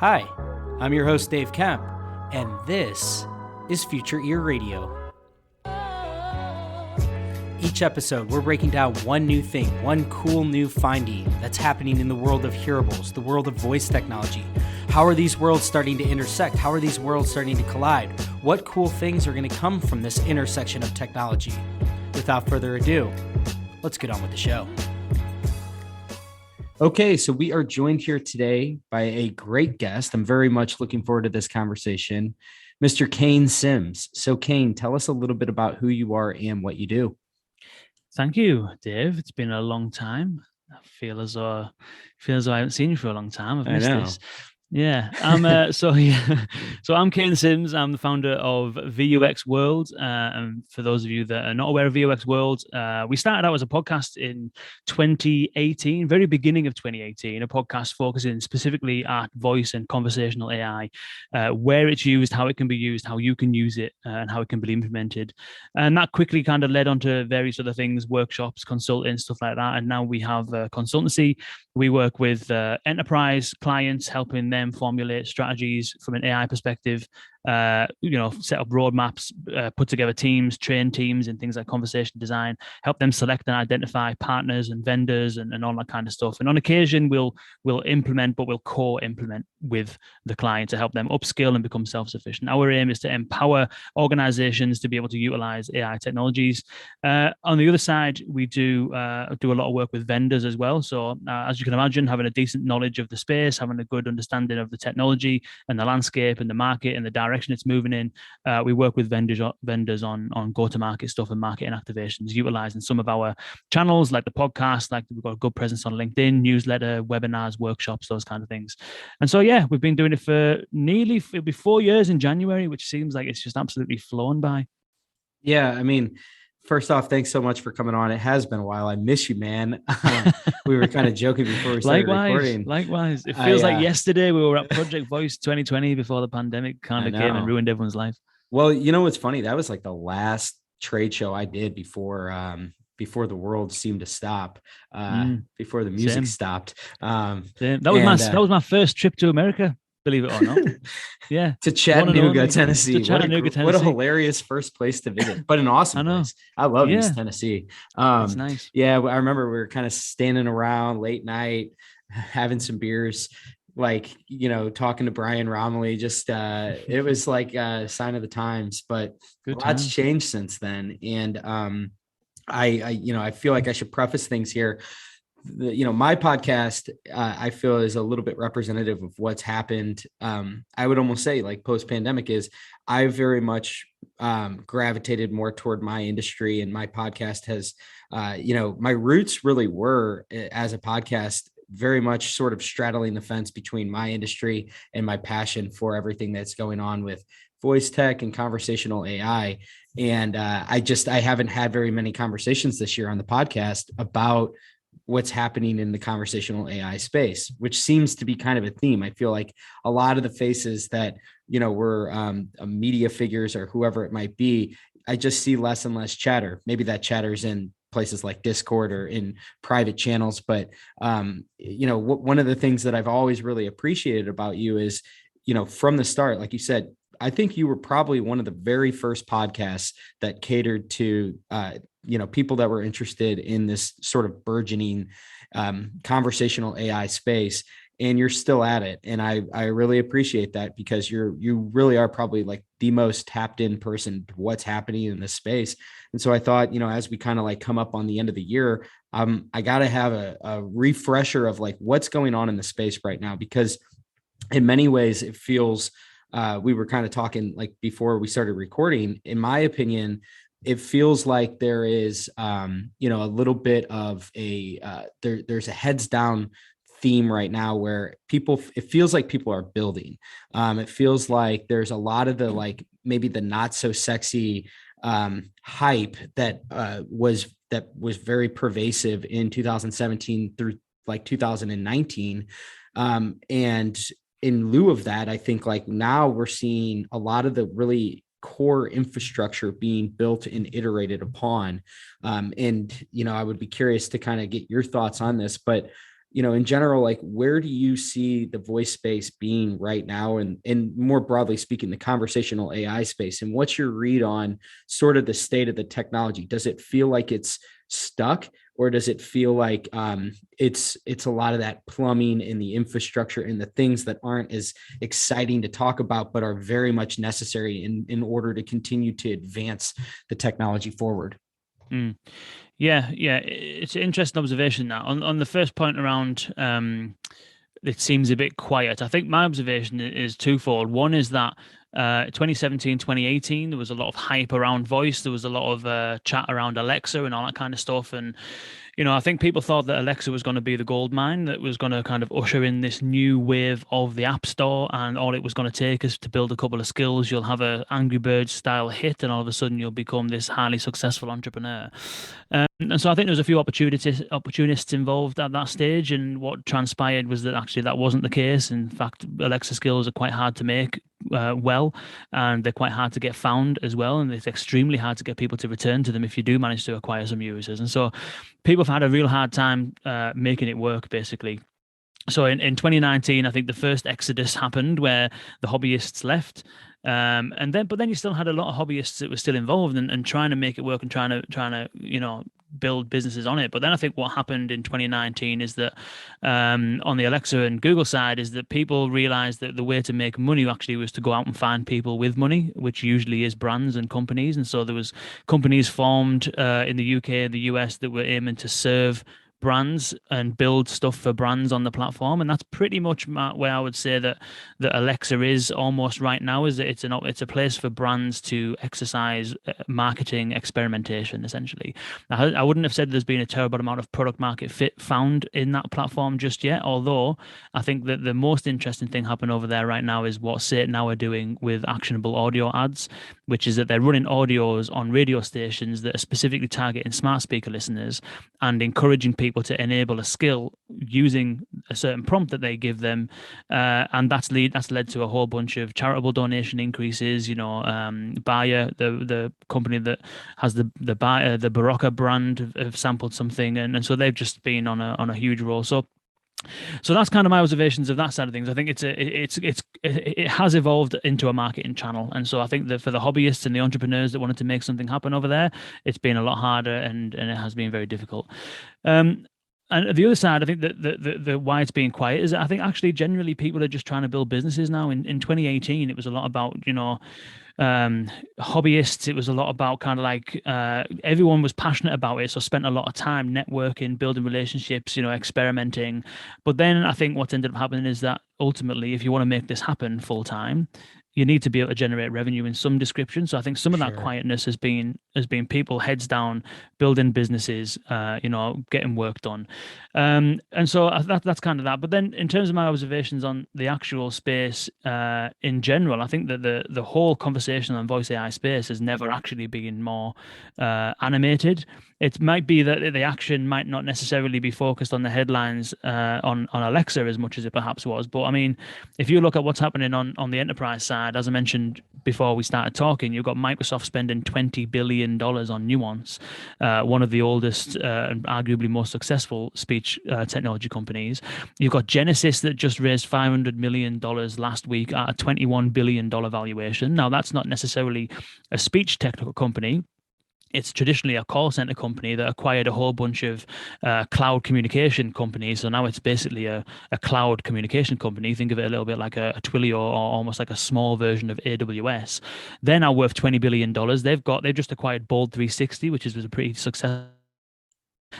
Hi, I'm your host, Dave Kemp, and this is Future Ear Radio. Each episode, we're breaking down one new thing, one cool new finding that's happening in the world of hearables, the world of voice technology. How are these worlds starting to intersect? How are these worlds starting to collide? What cool things are going to come from this intersection of technology? Without further ado, let's get on with the show. Okay, so we are joined here today by a great guest. I'm very much looking forward to this conversation, Mr. Kane Simms. So Kane, tell us a little bit about who you are and what you do. Thank you, Dave. It's been a long time. I feel as though I haven't seen you for a long time. I've missed this. Yeah. So I'm Kane Simms. I'm the founder of VUX World. And for those of you that are not aware of VUX World, we started out as a podcast in 2018, very beginning of 2018, a podcast focusing specifically at voice and conversational AI, where it's used, how it can be used, how you can use it, and how it can be implemented. And that quickly kind of led on to various other things, workshops, consulting, stuff like that. And now we have a consultancy. We work with enterprise clients, helping them formulate strategies from an AI perspective, set up roadmaps, put together teams, train teams in things like conversation design, help them select and identify partners and vendors and all that kind of stuff. And on occasion, we'll implement, but we'll co-implement with the client to help them upskill and become self-sufficient. Our aim is to empower organizations to be able to utilize AI technologies. On the other side, we do a lot of work with vendors as well. So as you can imagine, having a decent knowledge of the space, having a good understanding of the technology and the landscape and the market and the direction it's moving in, we work with vendors on go-to-market stuff and marketing activations, utilizing some of our channels like the podcast, like we've got a good presence on LinkedIn, newsletter, webinars, workshops, those kind of things. And so, yeah, we've been doing it for it'll be 4 years in January, which seems like it's just absolutely flown by. Yeah, I mean, first off, thanks so much for coming on. It has been a while. I miss you, man. We were kind of joking before we started recording. Likewise. It feels like yesterday we were at Project Voice 2020 before the pandemic kind of came and ruined everyone's life. Well, you know what's funny? That was like the last trade show I did before the world seemed to stop, before the music stopped. That was my first trip to America, believe it or not. Yeah. To Chattanooga, Tennessee. What a hilarious first place to visit, but an awesome place. I love East Tennessee. It's nice. Yeah, I remember we were kind of standing around late night, having some beers, like, talking to Brian Romilly. Just it was like a sign of the times, but lots changed since then. And I feel like I should preface things here. My podcast, I feel, is a little bit representative of what's happened. I would almost say, like, post-pandemic, is I very much gravitated more toward my industry, and my podcast has, my roots really were as a podcast very much sort of straddling the fence between my industry and my passion for everything that's going on with voice tech and conversational AI. And I haven't had very many conversations this year on the podcast about what's happening in the conversational AI space, which seems to be kind of a theme. I feel like a lot of the faces that, were media figures or whoever it might be, I just see less and less chatter. Maybe that chatter's in places like Discord or in private channels. But, one of the things that I've always really appreciated about you is, from the start, like you said, I think you were probably one of the very first podcasts that catered to, people that were interested in this sort of burgeoning conversational AI space, and you're still at it. And I really appreciate that, because you really are probably like the most tapped in person to what's happening in this space. And so I thought, as we kind of like come up on the end of the year, I got to have a refresher of like what's going on in the space right now, because in many ways it feels, we were kind of talking like before we started recording, in my opinion, it feels like there is, a little bit of there's a heads down theme right now where it feels like people are building. It feels like there's a lot of the, like, maybe the not so sexy hype that was very pervasive in 2017 through like 2019. And in lieu of that, I think like now we're seeing a lot of the really core infrastructure being built and iterated upon. And, I would be curious to kind of get your thoughts on this, but in general, like where do you see the voice space being right now? And more broadly speaking, the conversational AI space, and what's your read on sort of the state of the technology? Does it feel like it's stuck, or does it feel like it's a lot of that plumbing and the infrastructure and the things that aren't as exciting to talk about, but are very much necessary in order to continue to advance the technology forward? Yeah, it's an interesting observation. Now, on the first point around it seems a bit quiet. I think my observation is twofold. One is that 2017, 2018, there was a lot of hype around voice. There was a lot of chat around Alexa and all that kind of stuff. And I think people thought that Alexa was going to be the gold mine that was going to kind of usher in this new wave of the App Store, and all it was going to take is to build a couple of skills. You'll have a Angry Birds style hit, and all of a sudden you'll become this highly successful entrepreneur. And so I think there was a few opportunists involved at that stage, and what transpired was that actually that wasn't the case. In fact, Alexa skills are quite hard to make well, and they're quite hard to get found as well, and it's extremely hard to get people to return to them if you do manage to acquire some users. And so people have had a real hard time making it work, basically. So in 2019, I think the first exodus happened where the hobbyists left. But then you still had a lot of hobbyists that were still involved and trying to make it work and trying to build businesses on it. But then I think what happened in 2019 is that on the Alexa and Google side is that people realized that the way to make money actually was to go out and find people with money, which usually is brands and companies. And so there was companies formed in the UK and the US that were aiming to serve brands and build stuff for brands on the platform. And that's pretty much where I would say that Alexa is almost right now, is that it's a place for brands to exercise marketing experimentation, essentially. I wouldn't have said there's been a terrible amount of product market fit found in that platform just yet, although I think that the most interesting thing happening over there right now is what Sate now are doing with actionable audio ads, which is that they're running audios on radio stations that are specifically targeting smart speaker listeners and encouraging people to enable a skill using a certain prompt that they give them, and that's led to a whole bunch of charitable donation increases. Bayer, the company that has the Barocca brand, have sampled something, and so they've just been on a huge roll. So that's kind of my observations of that side of things. I think it has evolved into a marketing channel, and so I think that for the hobbyists and the entrepreneurs that wanted to make something happen over there, it's been a lot harder, and it has been very difficult. And the other side, I think that the why it's being quiet is that I think actually generally people are just trying to build businesses now. In 2018, it was a lot about hobbyists. It was a lot about kind of like everyone was passionate about it, so spent a lot of time networking, building relationships, experimenting. But then I think what's ended up happening is that ultimately, if you want to make this happen full time, you need to be able to generate revenue in some description. So I think some of that quietness has been people heads down, building businesses, getting work done. And so that's kind of that. But then in terms of my observations on the actual space in general, I think that the whole conversational and voice AI space has never actually been more animated. It might be that the action might not necessarily be focused on the headlines on Alexa as much as it perhaps was. But I mean, if you look at what's happening on the enterprise side, as I mentioned before we started talking, you've got Microsoft spending $20 billion on Nuance, one of the oldest and arguably most successful speech technology companies. You've got Genesis that just raised $500 million last week at a $21 billion valuation. Now, that's not necessarily a speech technical company. It's traditionally a call center company that acquired a whole bunch of cloud communication companies. So now it's basically a cloud communication company. Think of it a little bit like a Twilio, or almost like a small version of AWS. They're now worth $20 billion. They've just acquired Bold 360, which was a pretty successful.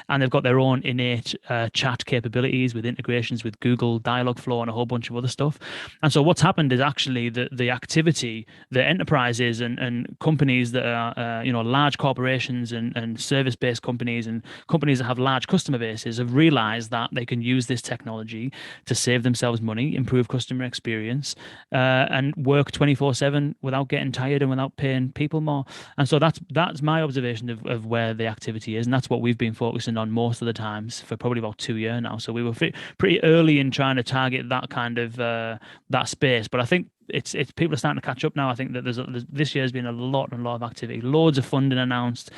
And they've got their own innate chat capabilities with integrations with Google, Dialogflow, and a whole bunch of other stuff. And so what's happened is actually the activity, the enterprises and companies that are, large corporations and service-based companies and companies that have large customer bases have realized that they can use this technology to save themselves money, improve customer experience, and work 24/7 without getting tired and without paying people more. And so that's my observation of where the activity is. And that's what we've been focusing on most of the times for probably about 2 years now. So we were pretty early in trying to target that kind of that space. But I think it's people are starting to catch up now. I think that this year has been a lot of activity, loads of funding announced,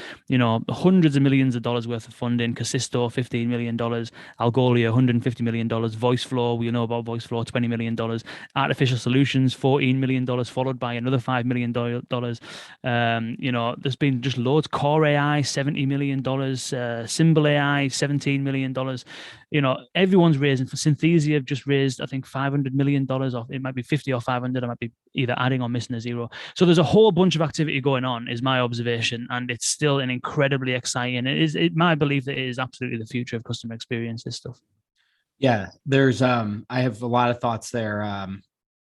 hundreds of millions of dollars worth of funding. Casisto, $15 million, Algolia, $150 million, VoiceFlow, we know about VoiceFlow, $20 million, Artificial Solutions, $14 million, followed by another $5 million. There's been just loads. Core AI, $70 million, Symbol AI, $17 million. Everyone's raising. For Synthesia have just raised, I think, $500 million, or it might be 50 or 500. I might be either adding or missing a zero. So there's a whole bunch of activity going on, is my observation, and it's still an incredibly exciting. My belief that it is absolutely the future of customer experience, this stuff. Yeah, there's I have a lot of thoughts there.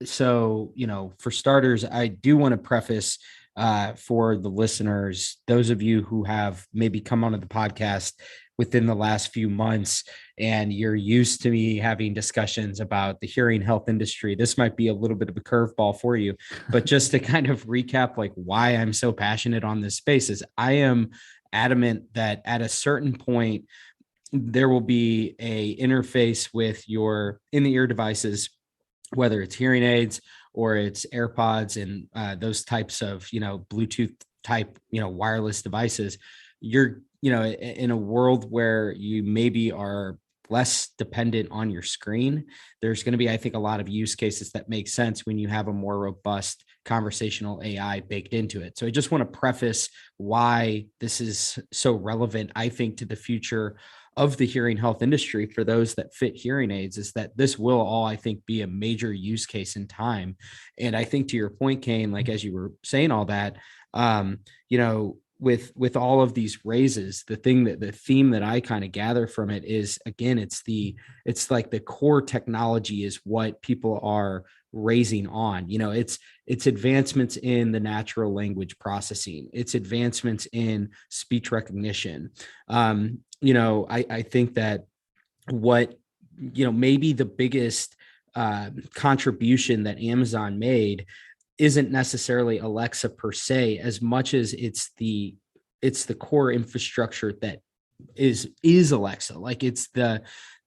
So, for starters, I do want to preface for the listeners, those of you who have maybe come onto the podcast within the last few months and you're used to me having discussions about the hearing health industry, this might be a little bit of a curveball for you. But just to kind of recap, like why I'm so passionate on this space is I am adamant that at a certain point, there will be a interface with your in-the-ear devices, whether it's hearing aids or it's AirPods and those types of, Bluetooth type, wireless devices. You're, in a world where you maybe are less dependent on your screen, there's going to be, I think, a lot of use cases that make sense when you have a more robust conversational AI baked into it. So I just want to preface why this is so relevant, I think, to the future of the hearing health industry for those that fit hearing aids, is that this will all, I think, be a major use case in time. And I think to your point, Kane, like as you were saying all that, with all of these raises, the theme that I kind of gather from it is, again, it's like the core technology is what people are raising on. It's advancements in the natural language processing, it's advancements in speech recognition. I think that what, maybe the biggest contribution that Amazon made isn't necessarily Alexa per se, as much as it's the core infrastructure that is Alexa. Like it's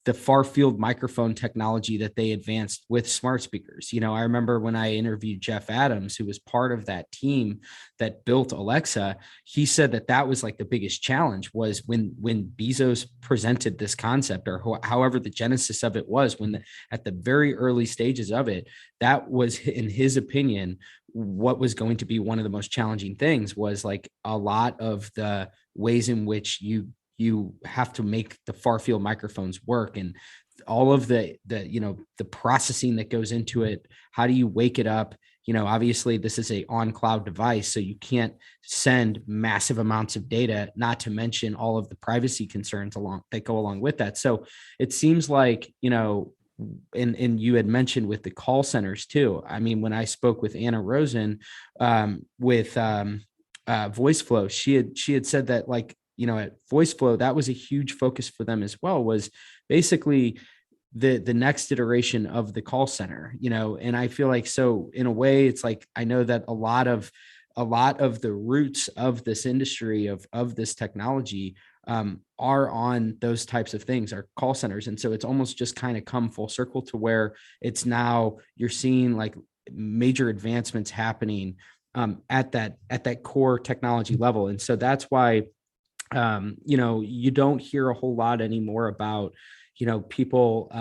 the far field microphone technology that they advanced with smart speakers. I remember when I interviewed Jeff Adams, who was part of that team that built Alexa, he said that was like the biggest challenge was when Bezos presented this concept, or however the genesis of it was, at the very early stages of it, that was, in his opinion, what was going to be one of the most challenging things, was like a lot of the ways in which you have to make the far field microphones work, and all of the processing that goes into it. How do you wake it up? Obviously this is a on cloud device, so you can't send massive amounts of data, not to mention all of the privacy concerns that go along with that. So it seems like, and you had mentioned with the call centers too. I mean, when I spoke with Anna Rosen with VoiceFlow, she had said that, like, at VoiceFlow, that was a huge focus for them as well, was basically the next iteration of the call center, and I feel like, so in a way, it's like, I know that a lot of the roots of this industry, of this technology, are on those types of things, are call centers. And so it's almost just kind of come full circle to where it's now you're seeing like major advancements happening at that core technology level. And so that's why you don't hear a whole lot anymore about, people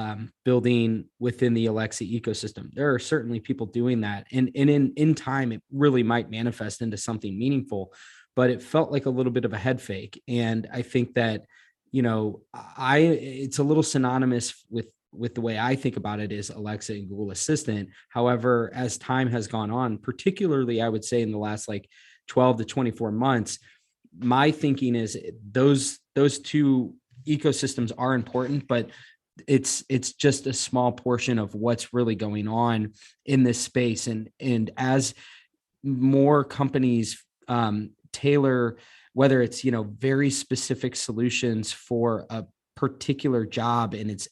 building within the Alexa ecosystem. There are certainly people doing that. And in time, it really might manifest into something meaningful, but it felt like a little bit of a head fake. And I think that, it's a little synonymous with the way I think about it is Alexa and Google Assistant. However, as time has gone on, particularly, I would say in the last like 12 to 24 months, my thinking is those two ecosystems are important, but it's just a small portion of what's really going on in this space. And as more companies tailor, whether it's, very specific solutions for a particular job, and it's,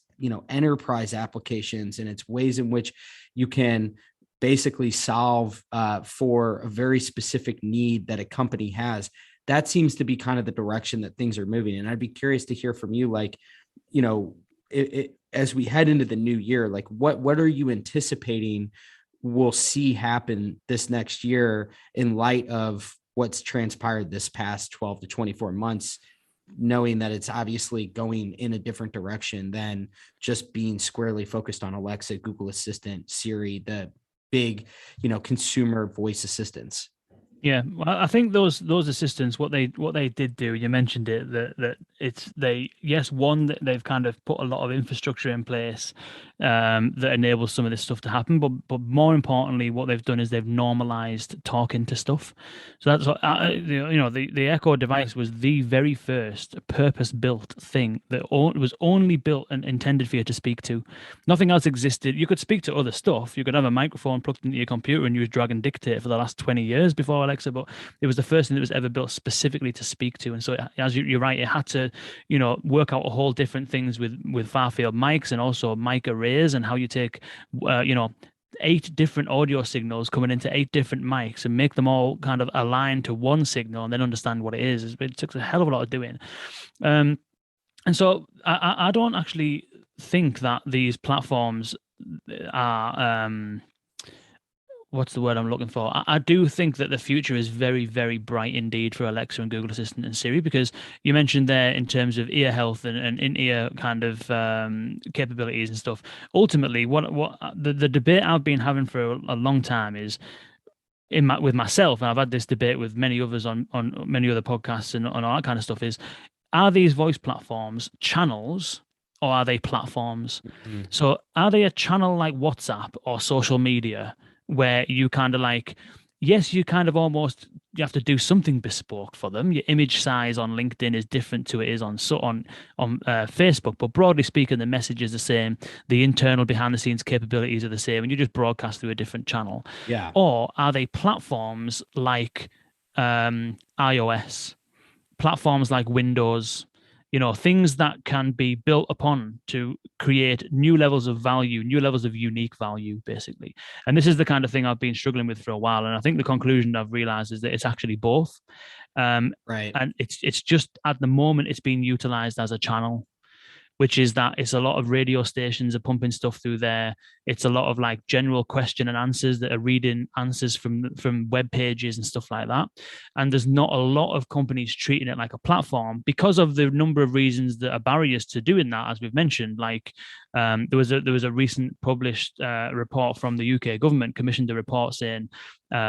enterprise applications, and it's ways in which you can basically solve for a very specific need that a company has, that seems to be kind of the direction that things are moving. And I'd be curious to hear from you, like, as we head into the new year, like what are you anticipating we'll see happen this next year in light of what's transpired this past 12 to 24 months, knowing that it's obviously going in a different direction than just being squarely focused on Alexa, Google Assistant, Siri, the big, consumer voice assistants. Yeah, well, I think those assistants, what they did do, you mentioned it, that they've kind of put a lot of infrastructure in place that enables some of this stuff to happen, but more importantly, what they've done is they've normalized talking to stuff. So that's what the Echo device was the very first purpose-built thing that was only built and intended for you to speak to. Nothing else existed. You could speak to other stuff. You could have a microphone plugged into your computer and use drag and dictate for the last 20 years before Alexa, but it was the first thing that was ever built specifically to speak to. And so, as you're right, it had to, work out a whole different things with far field mics and also mic arrays and how you take, 8 different audio signals coming into 8 different mics and make them all kind of align to one signal and then understand what it is. It took a hell of a lot of doing. And so I don't actually think that these platforms are what's the word I'm looking for? I do think that the future is very, very bright indeed for Alexa and Google Assistant and Siri, because you mentioned there in terms of ear health and in-ear kind of capabilities and stuff. Ultimately, what the debate I've been having for a long time is with myself, and I've had this debate with many others on many other podcasts and on all that kind of stuff, is are these voice platforms channels or are they platforms? Mm-hmm. So are they a channel like WhatsApp or social media, where you kind of like, yes, you kind of almost, you have to do something bespoke for them. Your image size on LinkedIn is different to it is on Facebook, but broadly speaking, the message is the same. The internal behind the scenes capabilities are the same, and you just broadcast through a different channel. Yeah. Or are they platforms like iOS, platforms like Windows, things that can be built upon to create new levels of value, new levels of unique value, basically. And this is the kind of thing I've been struggling with for a while. And I think the conclusion I've realized is that it's actually both. Right. And it's just at the moment it's being utilized as a channel, which is that it's a lot of radio stations are pumping stuff through there. It's a lot of like general question and answers that are reading answers from web pages and stuff like that. And there's not a lot of companies treating it like a platform because of the number of reasons that are barriers to doing that, as we've mentioned. Like there was a recent published report from the UK government, commissioned a report saying,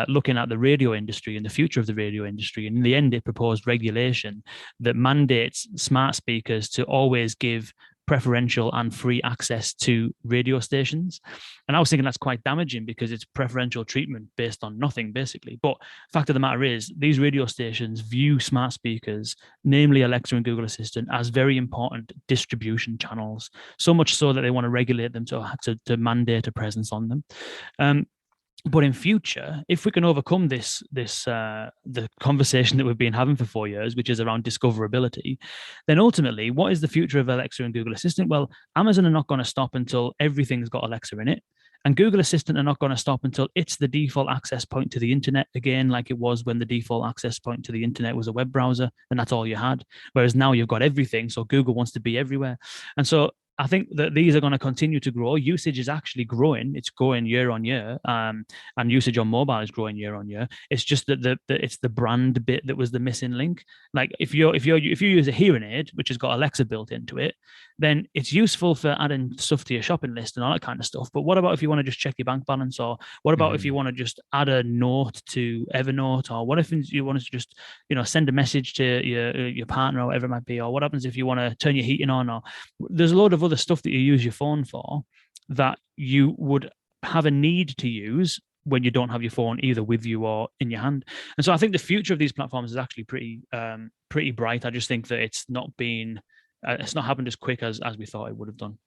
looking at the radio industry and the future of the radio industry. And in the end, it proposed regulation that mandates smart speakers to always give preferential and free access to radio stations. And I was thinking that's quite damaging because it's preferential treatment based on nothing, basically. But fact of the matter is, these radio stations view smart speakers, namely Alexa and Google Assistant, as very important distribution channels, so much so that they want to regulate them to mandate a presence on them. But in future, if we can overcome the conversation that we've been having for 4 years, which is around discoverability, then ultimately, what is the future of Alexa and Google Assistant? Well, Amazon are not going to stop until everything's got Alexa in it. And Google Assistant are not going to stop until it's the default access point to the internet again, like it was when the default access point to the internet was a web browser, and that's all you had. Whereas now you've got everything, so Google wants to be everywhere. And so I think that these are going to continue to grow. Usage is actually growing; it's growing year on year, and usage on mobile is growing year on year. It's just that it's the brand bit that was the missing link. Like if you use a hearing aid which has got Alexa built into it, then it's useful for adding stuff to your shopping list and all that kind of stuff. But what about if you want to just check your bank balance, or what about if you want to just add a note to Evernote, or what if you want to just send a message to your partner or whatever it might be, or what happens if you want to turn your heating on, or there's a load of other stuff that you use your phone for that you would have a need to use when you don't have your phone either with you or in your hand. And so I think the future of these platforms is actually pretty bright. I just think that it's not happened as quick as we thought it would have done.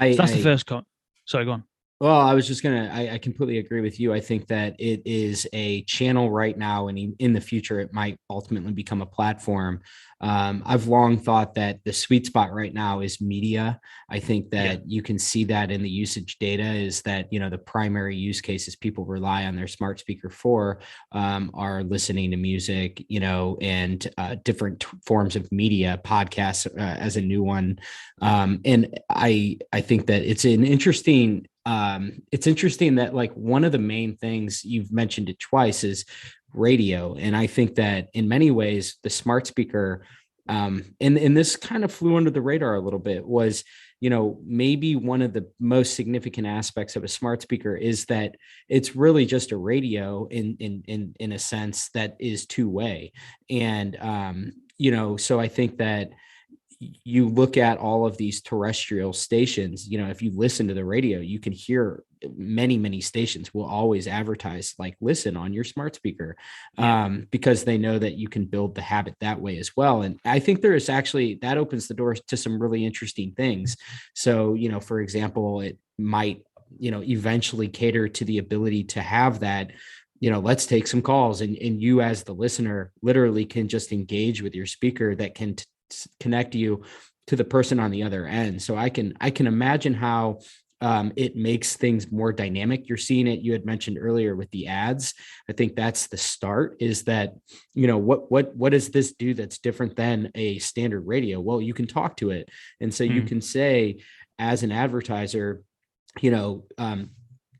So that's the first sorry, go on. Well, I was just I completely agree with you. I think that it is a channel right now, and in the future, it might ultimately become a platform. I've long thought that the sweet spot right now is media. I think that you can see that in the usage data is that, the primary use cases people rely on their smart speaker for are listening to music, and different forms of media, podcasts as a new one. And I think that it's an interesting it's interesting that like one of the main things you've mentioned it twice is radio. And I think that in many ways, the smart speaker, and this kind of flew under the radar a little bit, was, maybe one of the most significant aspects of a smart speaker is that it's really just a radio in a sense that is two-way. And, so I think that you look at all of these terrestrial stations, if you listen to the radio, you can hear many stations will always advertise like, listen on your smart speaker, because they know that you can build the habit that way as well. And I think there is actually, that opens the doors to some really interesting things. So, for example, it might, eventually cater to the ability to have that, let's take some calls, and you as the listener literally can just engage with your speaker that can connect you to the person on the other end. So I can imagine how it makes things more dynamic. You're seeing it. You had mentioned earlier with the ads. I think that's the start, is that, what does this do that's different than a standard radio? Well, you can talk to it. And so you can say, as an advertiser,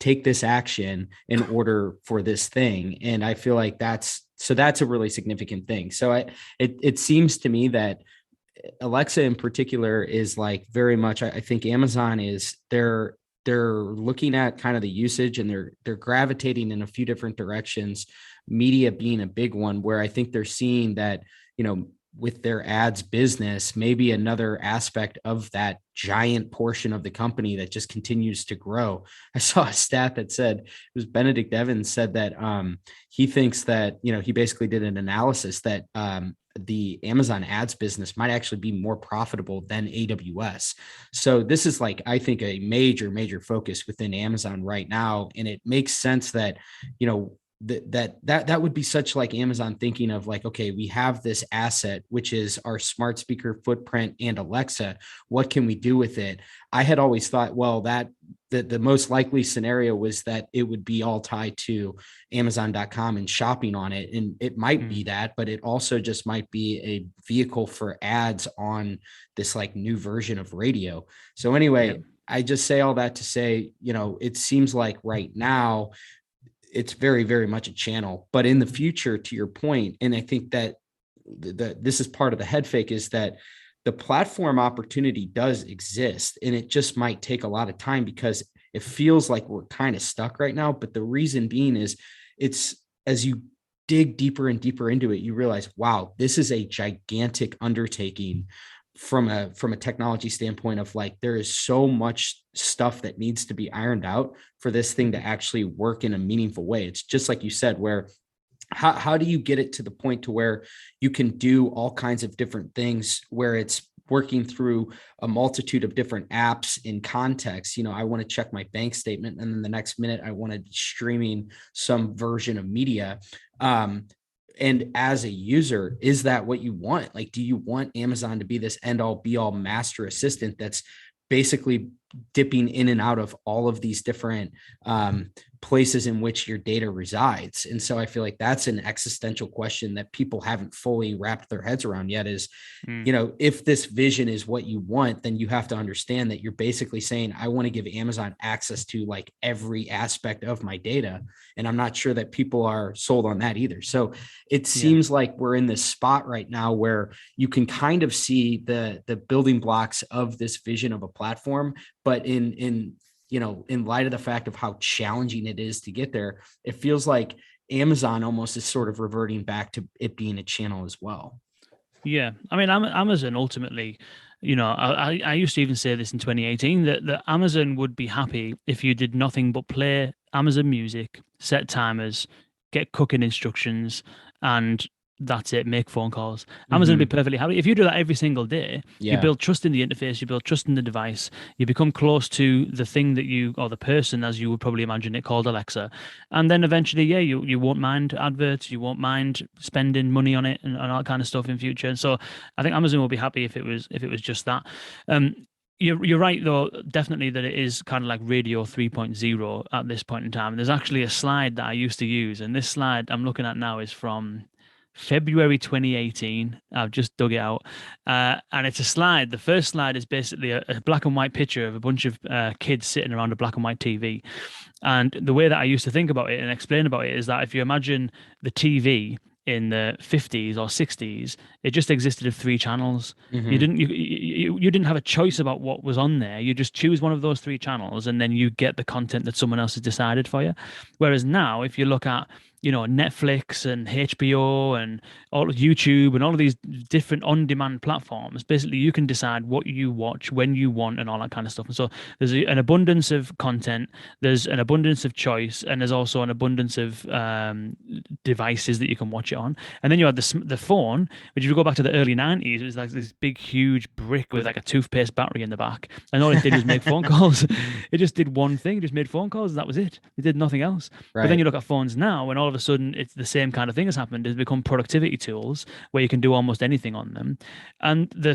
take this action in order for this thing. And I feel like that's a really significant thing. So it seems to me that Alexa in particular is like very much, I think Amazon is, they're looking at kind of the usage, and they're gravitating in a few different directions, media being a big one, where I think they're seeing that, with their ads business, maybe another aspect of that giant portion of the company that just continues to grow. I saw a stat that said, it was Benedict Evans said that he thinks that, he basically did an analysis that the Amazon ads business might actually be more profitable than AWS. So this is like, I think, a major focus within Amazon right now. And it makes sense that, that would be such like Amazon thinking of like, okay, we have this asset, which is our smart speaker footprint and Alexa. What can we do with it? I had always thought, well, that the most likely scenario was that it would be all tied to Amazon.com and shopping on it. And it might be that, but it also just might be a vehicle for ads on this like new version of radio. So anyway, I just say all that to say, it seems like right now, it's very much a channel, but in the future, to your point, and I think that this is part of the head fake, is that the platform opportunity does exist, and it just might take a lot of time because it feels like we're kind of stuck right now. But the reason being is, it's, as you dig deeper and deeper into it, you realize, wow, this is a gigantic undertaking from a technology standpoint of like, there is so much stuff that needs to be ironed out for this thing to actually work in a meaningful way. It's just like you said, where how do you get it to the point to where you can do all kinds of different things, where it's working through a multitude of different apps in context. I want to check my bank statement, and then the next minute I want to be streaming some version of media. And as a user, is that what you want? Like, do you want Amazon to be this end all be all master assistant that's basically dipping in and out of all of these different places in which your data resides? And so I feel like that's an existential question that people haven't fully wrapped their heads around yet, is, if this vision is what you want, then you have to understand that you're basically saying, I want to give Amazon access to like every aspect of my data. And I'm not sure that people are sold on that either. So it seems like we're in this spot right now where you can kind of see the building blocks of this vision of a platform, but in light of the fact of how challenging it is to get there, it feels like Amazon almost is sort of reverting back to it being a channel as well. Yeah. I mean, Amazon ultimately, I used to even say this in 2018, that Amazon would be happy if you did nothing but play Amazon Music, set timers, get cooking instructions, and that's it, make phone calls. Amazon would be perfectly happy. If you do that every single day, you build trust in the interface, you build trust in the device, you become close to the thing that you, or the person, as you would probably imagine it, called Alexa. And then eventually, you won't mind adverts, you won't mind spending money on it and all that kind of stuff in future. And so I think Amazon will be happy if it was just that. You're right, though, definitely, that it is kind of like Radio 3.0 at this point in time. There's actually a slide that I used to use, and this slide I'm looking at now is from February 2018. I've just dug it out. And it's a slide. The first slide is basically a black and white picture of a bunch of kids sitting around a black and white TV. And the way that I used to think about it and explain about it is that if you imagine the TV in the 50s or 60s, it just existed of three channels. You Mm-hmm. didn't you didn't have a choice about what was on there. You just choose one of those three channels and then you get the content that someone else has decided for you. Whereas now, if you look at Netflix and HBO and all of YouTube and all of these different on-demand platforms, basically you can decide what you watch when you want and all that kind of stuff. And so there's an abundance of content, there's an abundance of choice, and there's also an abundance of devices that you can watch it on. And then you had the phone, which if you go back to the early 90s, it was like this big, huge brick with like a toothpaste battery in the back. And all it did was make phone calls. It just did one thing, it just made phone calls, and that was it. It did nothing else. But then Right. you look at phones now, and all of a sudden, it's the same kind of thing has happened. It's become productivity tools where you can do almost anything on them. And the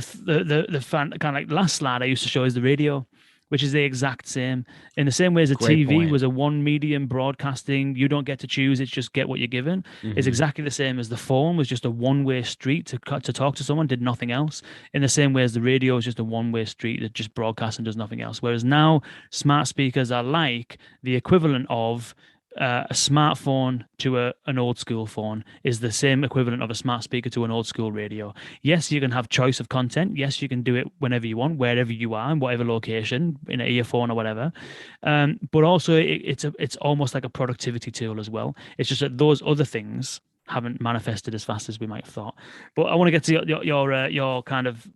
kind of like last slide I used to show is the radio, which is the exact same. In the same way as a Great TV point. was a one medium broadcasting, you don't get to choose, it's just get what you're given. It's Mm-hmm. exactly the same as the phone was just a one-way street to talk to someone, did nothing else. In the same way as the radio is just a one-way street that just broadcasts and does nothing else. Whereas now smart speakers are like the equivalent of a smartphone to an old school phone is the same equivalent of a smart speaker to an old school radio. Yes, you can have choice of content. Yes, you can do it whenever you want, wherever you are, in whatever location, in an earphone or whatever. But also, it's almost like a productivity tool as well. It's just that those other things haven't manifested as fast as we might have thought. But I want to get to your kind of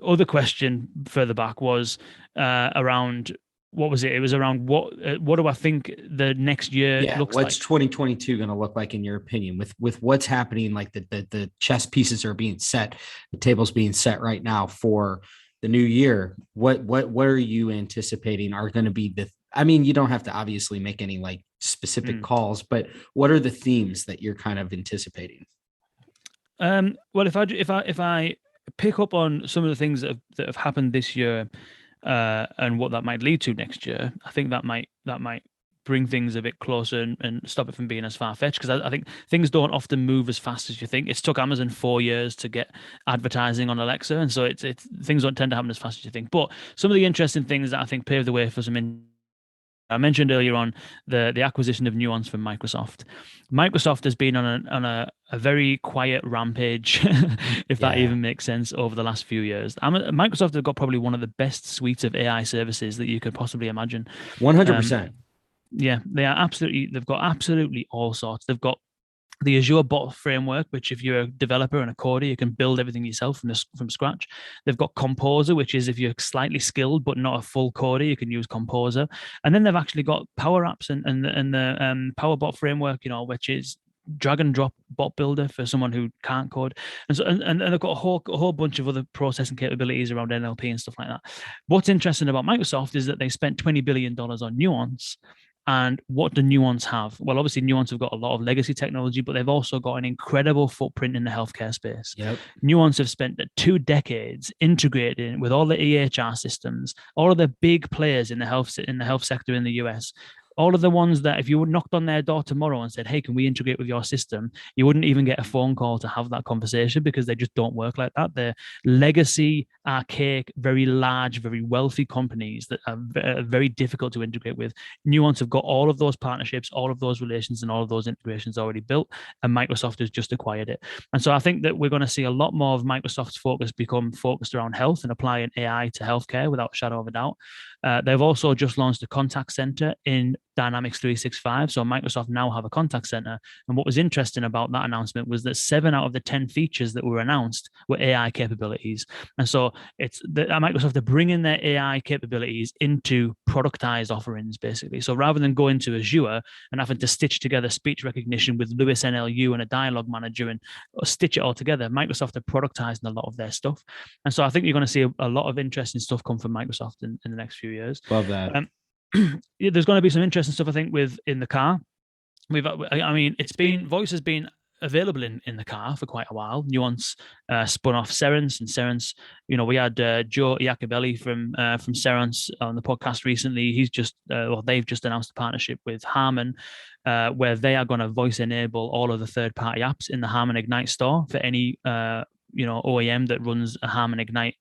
other question further back was around what was it? It was around what do I think the next year Yeah, looks what's like? 2022 going to look like in your opinion with what's happening, like the chess pieces are being set, the table's being set right now for the new year. What are you anticipating are going to be the I mean, you don't have to obviously make any like specific Mm. calls, but what are the themes that you're kind of anticipating? Well, if I pick up on some of the things that have happened this year, and what that might lead to next year, I think that might bring things a bit closer and stop it from being as far fetched. Because I think things don't often move as fast as you think. It's took Amazon 4 years to get advertising on Alexa, and so it's things don't tend to happen as fast as you think. But some of the interesting things that I think paved the way for I mentioned earlier on the acquisition of Nuance from Microsoft. Microsoft has been on a very quiet rampage, if that Yeah, even makes sense, over the last few years. Microsoft have got probably one of the best suites of AI services that you could possibly imagine. Um, 100%. yeah, they've got absolutely all sorts. They've got the Azure bot framework, which if you're a developer and a coder, you can build everything yourself from scratch. They've got Composer, which is if you're slightly skilled but not a full coder, you can use Composer. And then they've actually got Power Apps and the Power Bot framework, which is drag and drop bot builder for someone who can't code. And so and they've got a whole bunch of other processing capabilities around NLP and stuff like that. What's interesting about Microsoft is that they spent $20 billion on Nuance. And what do Nuance have? Well, obviously, Nuance have got a lot of legacy technology, but they've also got an incredible footprint in the healthcare space. Yep. Nuance have spent 2 decades integrating with all the EHR systems, all of the big players in the health sector in the US. All of the ones that if you knocked on their door tomorrow and said, "Hey, can we integrate with your system?" you wouldn't even get a phone call to have that conversation because they just don't work like that. They're legacy, archaic, very large, very wealthy companies that are very difficult to integrate with. Nuance have got all of those partnerships, all of those relations, and all of those integrations already built, and Microsoft has just acquired it. And so I think that we're going to see a lot more of Microsoft's focus become focused around health and applying AI to healthcare without a shadow of a doubt. They've also just launched a contact center in Dynamics 365. So Microsoft now have a contact center. And what was interesting about that announcement was that 7 out of the 10 features that were announced were AI capabilities. And so it's Microsoft are bringing their AI capabilities into productized offerings, basically. So rather than going to Azure and having to stitch together speech recognition with Lewis NLU and a dialogue manager and stitch it all together, Microsoft are productizing a lot of their stuff. And so I think you're going to see a lot of interesting stuff come from Microsoft in the next few years. Love that. There's going to be some interesting stuff, I think, in the car. I mean, voice has been available in the car for quite a while. Nuance spun off Cerence, and Cerence, we had Joe Iacobelli from Cerence on the podcast recently. He's just, they've just announced a partnership with Harman, where they are going to voice enable all of the third-party apps in the Harman Ignite store for any OEM that runs a Harman Ignite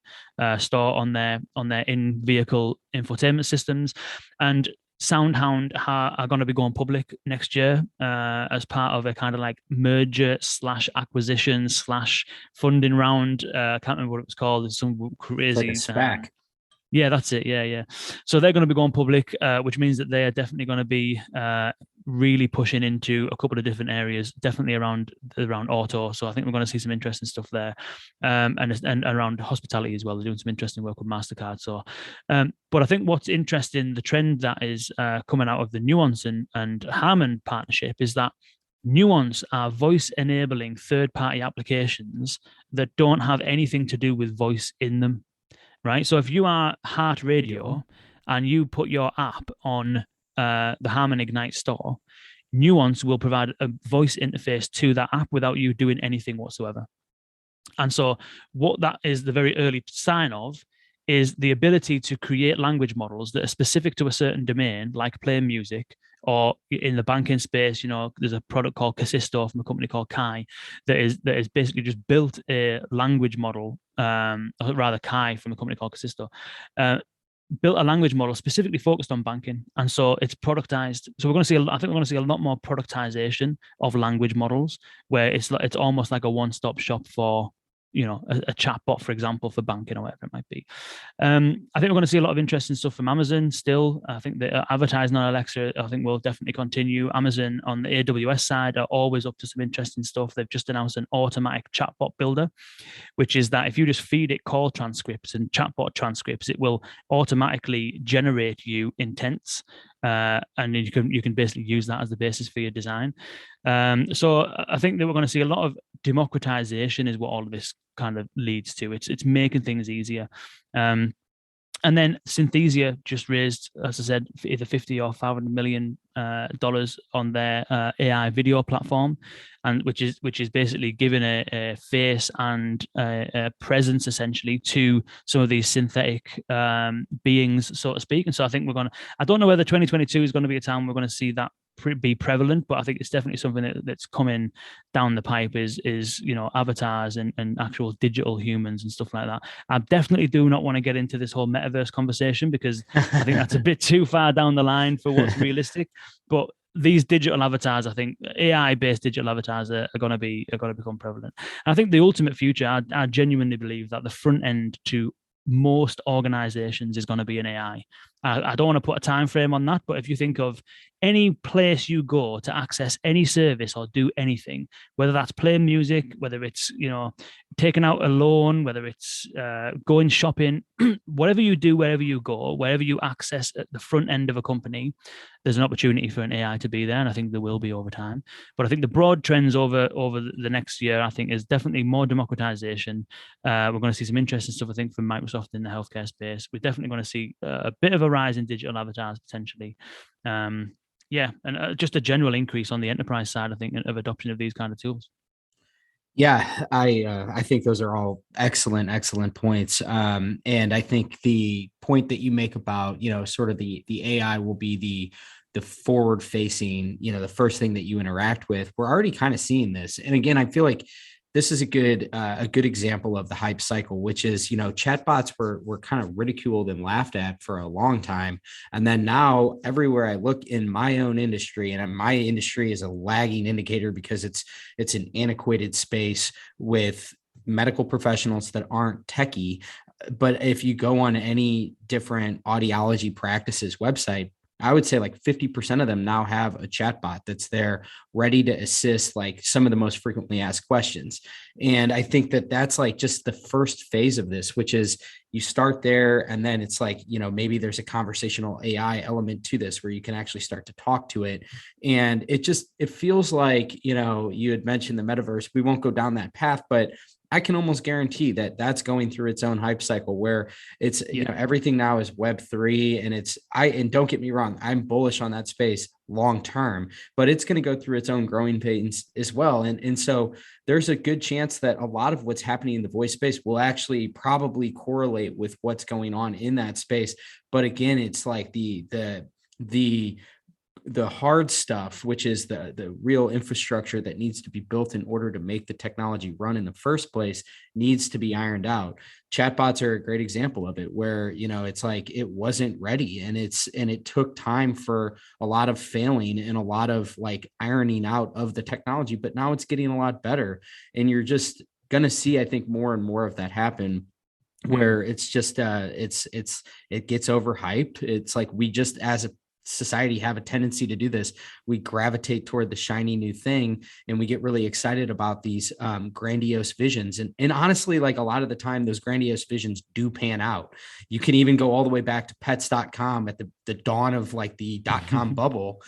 store on their in-vehicle infotainment systems. And SoundHound are going to be going public next year as part of a kind of like merger / acquisition / funding round. I can't remember what it was called. It's some crazy it's like a SPAC. Yeah, that's it. Yeah. So they're going to be going public, which means that they are definitely going to be really pushing into a couple of different areas, definitely around auto. So I think we're going to see some interesting stuff there, and around hospitality as well. They're doing some interesting work with MasterCard. So, but I think what's interesting, the trend that is coming out of the Nuance and Harman partnership is that Nuance are voice enabling third-party applications that don't have anything to do with voice in them. Right. So if you are Heart Radio and you put your app on the Harman Ignite store, Nuance will provide a voice interface to that app without you doing anything whatsoever. And so what that is the very early sign of is the ability to create language models that are specific to a certain domain, like playing music, or in the banking space, there's a product called Casisto from a company called Kai that is basically just built a language model, or rather Kai from a company called Casisto, built a language model specifically focused on banking, and so it's productized. So I think we're going to see a lot more productization of language models, where it's almost like a one-stop shop for a chat bot, for example, for banking or whatever it might be. I think we're going to see a lot of interesting stuff from Amazon still. I think the advertising on Alexa, I think, will definitely continue. Amazon on the AWS side are always up to some interesting stuff. They've just announced an automatic chatbot builder, which is that if you just feed it call transcripts and chatbot transcripts, it will automatically generate you intents, and you can basically use that as the basis for your design. So I think that we're going to see a lot of democratization is what all of this kind of leads to. It's making things easier. And then Synthesia just raised, as I said, either $50 or $500 million on their AI video platform, and which is basically giving a face and a presence essentially to some of these synthetic beings, so to speak. And so I think I don't know whether 2022 is going to be a time we're going to see that be prevalent, but I think it's definitely something that's coming down the pipe is avatars and actual digital humans and stuff like that. I definitely do not want to get into this whole metaverse conversation because I think that's a bit too far down the line for what's realistic. But these digital avatars, I think AI-based digital avatars are going to become prevalent. And I think the ultimate future, I genuinely believe that the front end to most organizations is going to be an AI. I don't want to put a time frame on that, but if you think of any place you go to access any service or do anything, whether that's playing music, whether it's taking out a loan, whether it's going shopping, whatever you do, wherever you go, wherever you access at the front end of a company, there's an opportunity for an AI to be there, and I think there will be over time. But I think the broad trends over the next year, I think, is definitely more democratization. We're going to see some interesting stuff, I think, from Microsoft in the healthcare space. We're definitely going to see a bit of a rise in digital avatars potentially. And just a general increase on the enterprise side, I think, of adoption of these kind of tools. Yeah, I think those are all excellent points. And I think the point that you make about, sort of the AI will be the forward facing, the first thing that you interact with. We're already kind of seeing this. And again, I feel like this is a good example of the hype cycle, which is, chatbots were kind of ridiculed and laughed at for a long time. And then now everywhere I look in my own industry, and my industry is a lagging indicator because it's an antiquated space with medical professionals that aren't techie. But if you go on any different audiology practices website, I would say like 50% of them now have a chatbot that's there ready to assist like some of the most frequently asked questions. And I think that that's like just the first phase of this, which is you start there and then it's like, maybe there's a conversational AI element to this where you can actually start to talk to it. And it feels like, you had mentioned the metaverse. We won't go down that path, but I can almost guarantee that that's going through its own hype cycle where it's, everything now is Web3, and and don't get me wrong, I'm bullish on that space long term, but it's going to go through its own growing pains as well. And so there's a good chance that a lot of what's happening in the voice space will actually probably correlate with what's going on in that space. But again, it's like the hard stuff, which is the real infrastructure that needs to be built in order to make the technology run in the first place, needs to be ironed out. Chatbots are a great example of it, where, it's like it wasn't ready, and it took time for a lot of failing and a lot of like ironing out of the technology, but now it's getting a lot better. And you're just going to see, I think, more and more of that happen, where it's just it gets overhyped. It's like we just, as a society, have a tendency to do this. We gravitate toward the shiny new thing, and we get really excited about these grandiose visions. And honestly, like a lot of the time, those grandiose visions do pan out. You can even go all the way back to pets.com at the dawn of like the .com bubble.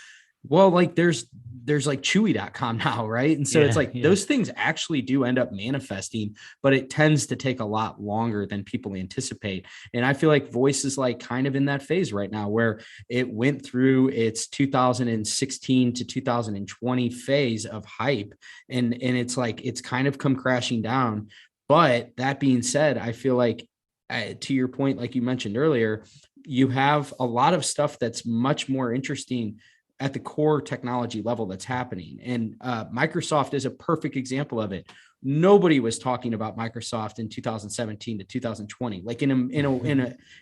Well, like there's like chewy.com now, right? And so it's like those things actually do end up manifesting, but it tends to take a lot longer than people anticipate. And I feel like voice is like kind of in that phase right now, where it went through its 2016 to 2020 phase of hype, and it's like it's kind of come crashing down. But that being said, I feel like, to your point, like you mentioned earlier, you have a lot of stuff that's much more interesting at the core technology level that's happening. And Microsoft is a perfect example of it. Nobody was talking about Microsoft in 2017 to 2020, like in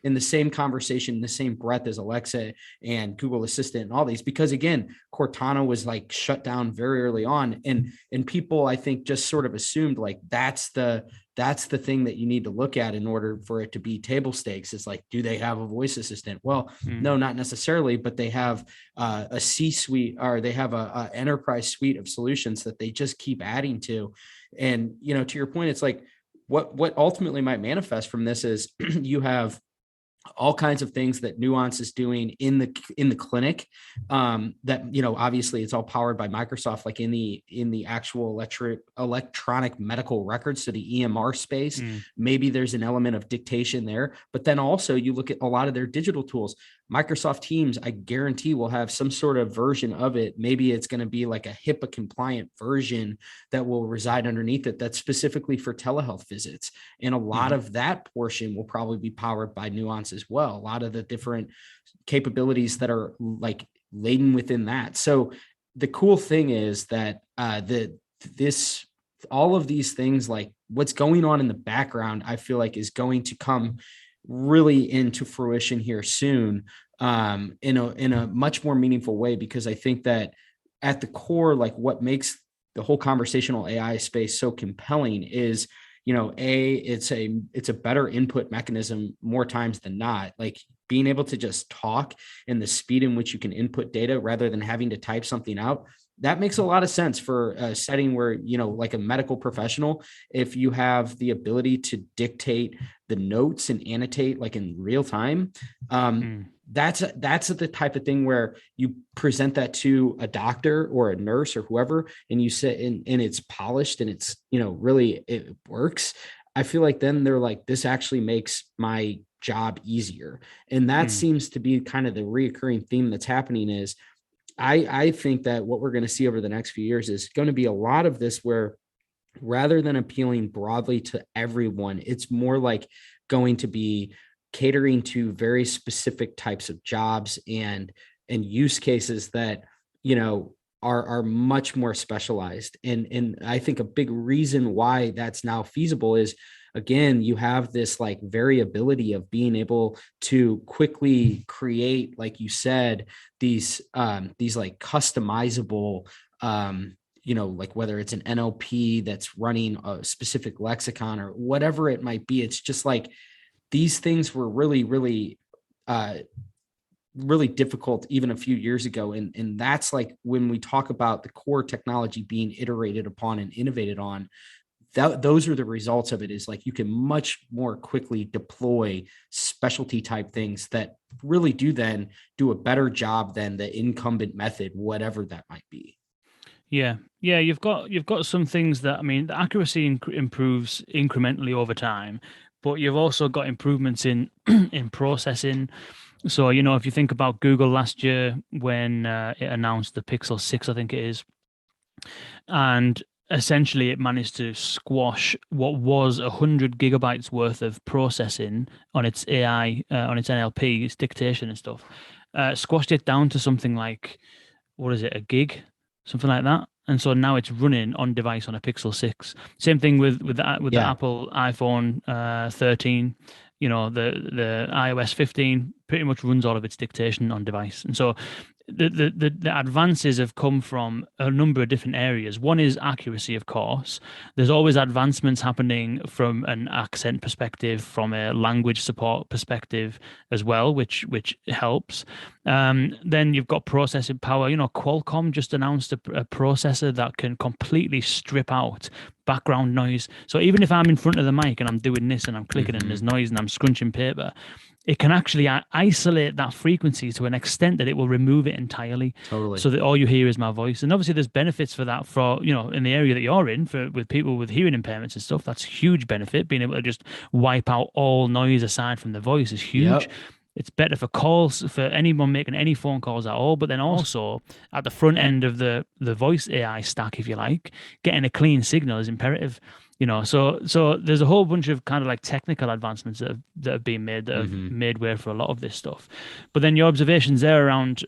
the same conversation, the same breath as Alexa and Google Assistant and all these, because again, Cortana was like shut down very early on. And people, I think, just sort of assumed like that's the thing that you need to look at in order for it to be table stakes. It's like, do they have a voice assistant? Well, no, not necessarily, but they have a C-suite, or they have a enterprise suite of solutions that they just keep adding to. And, to your point, it's like what ultimately might manifest from this is you have all kinds of things that Nuance is doing in the clinic, that, obviously it's all powered by Microsoft, like in the actual electronic medical records. So the EMR space, maybe there's an element of dictation there, but then also you look at a lot of their digital tools. Microsoft Teams, I guarantee, will have some sort of version of it. Maybe it's going to be like a HIPAA compliant version that will reside underneath it, that's specifically for telehealth visits. And a lot of that portion will probably be powered by Nuance as well. A lot of the different capabilities that are like laden within that. So the cool thing is that all of these things, like what's going on in the background, I feel like is going to come really into fruition here soon, in a much more meaningful way, because I think that at the core, like what makes the whole conversational AI space so compelling is, it's a better input mechanism more times than not. Like being able to just talk, and the speed in which you can input data rather than having to type something out, that makes a lot of sense for a setting where, like a medical professional, if you have the ability to dictate the notes and annotate like in real time, that's the type of thing where you present that to a doctor or a nurse or whoever, and you sit and it's polished and it's, really it works. I feel like then they're like, this actually makes my job easier. And that seems to be kind of the reoccurring theme that's happening is, I think that what we're going to see over the next few years is going to be a lot of this, where rather than appealing broadly to everyone, it's more like going to be catering to very specific types of jobs and use cases that, are much more specialized. And I think a big reason why that's now feasible is, again, you have this like variability of being able to quickly create, like you said, these like customizable, like whether it's an NLP that's running a specific lexicon or whatever it might be. It's just like these things were really, really, really difficult even a few years ago. And that's like when we talk about the core technology being iterated upon and innovated on, those are the results of it, is like you can much more quickly deploy specialty type things that really do then do a better job than the incumbent method, whatever that might be. Yeah, yeah, you've got some things that, I mean, the accuracy improves incrementally over time, but you've also got improvements in in processing. So, if you think about Google last year when it announced the Pixel 6, I think it is, and essentially it managed to squash what was 100 gigabytes worth of processing on its AI, on its NLP, its dictation and stuff, squashed it down to something like, what is it, a gig, something like that. And so now it's running on device on a Pixel 6. Same thing with the Yeah, Apple iPhone 13. The iOS 15 pretty much runs all of its dictation on device. And so the advances have come from a number of different areas. One is accuracy, of course. There's always advancements happening from an accent perspective, from a language support perspective as well, which helps. Then you've got processing power. Qualcomm just announced a processor that can completely strip out background noise. So even if I'm in front of the mic and I'm doing this and I'm clicking and there's noise and I'm scrunching paper, it can actually isolate that frequency to an extent that it will remove it entirely, totally. so that all you hear is my voice. And obviously there's benefits for that, for in the area that you're in, for with people with hearing impairments and stuff. That's a huge benefit. Being able to just wipe out all noise aside from the voice is huge. Yep. It's better for calls, for anyone making any phone calls at all. But then also at the front end of the voice AI stack, if you like, getting a clean signal is imperative. So there's a whole bunch of kind of like technical advancements that have been made, that have made way for a lot of this stuff. But then your observations there around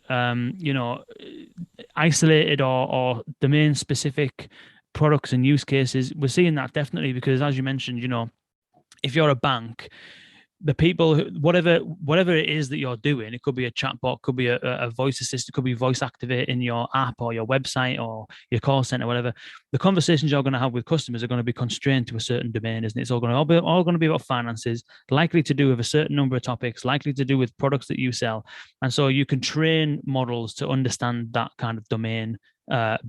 isolated or domain specific products and use cases, we're seeing that definitely, because as you mentioned, if you're a bank, the people whatever it is that you're doing, it could be a chatbot, could be a voice assistant, could be voice activate in your app or your website or your call center, whatever. The conversations you're going to have with customers are going to be constrained to a certain domain, isn't it? It's all going to be about finances, likely to do with a certain number of topics, likely to do with products that you sell. And so you can train models to understand that kind of domain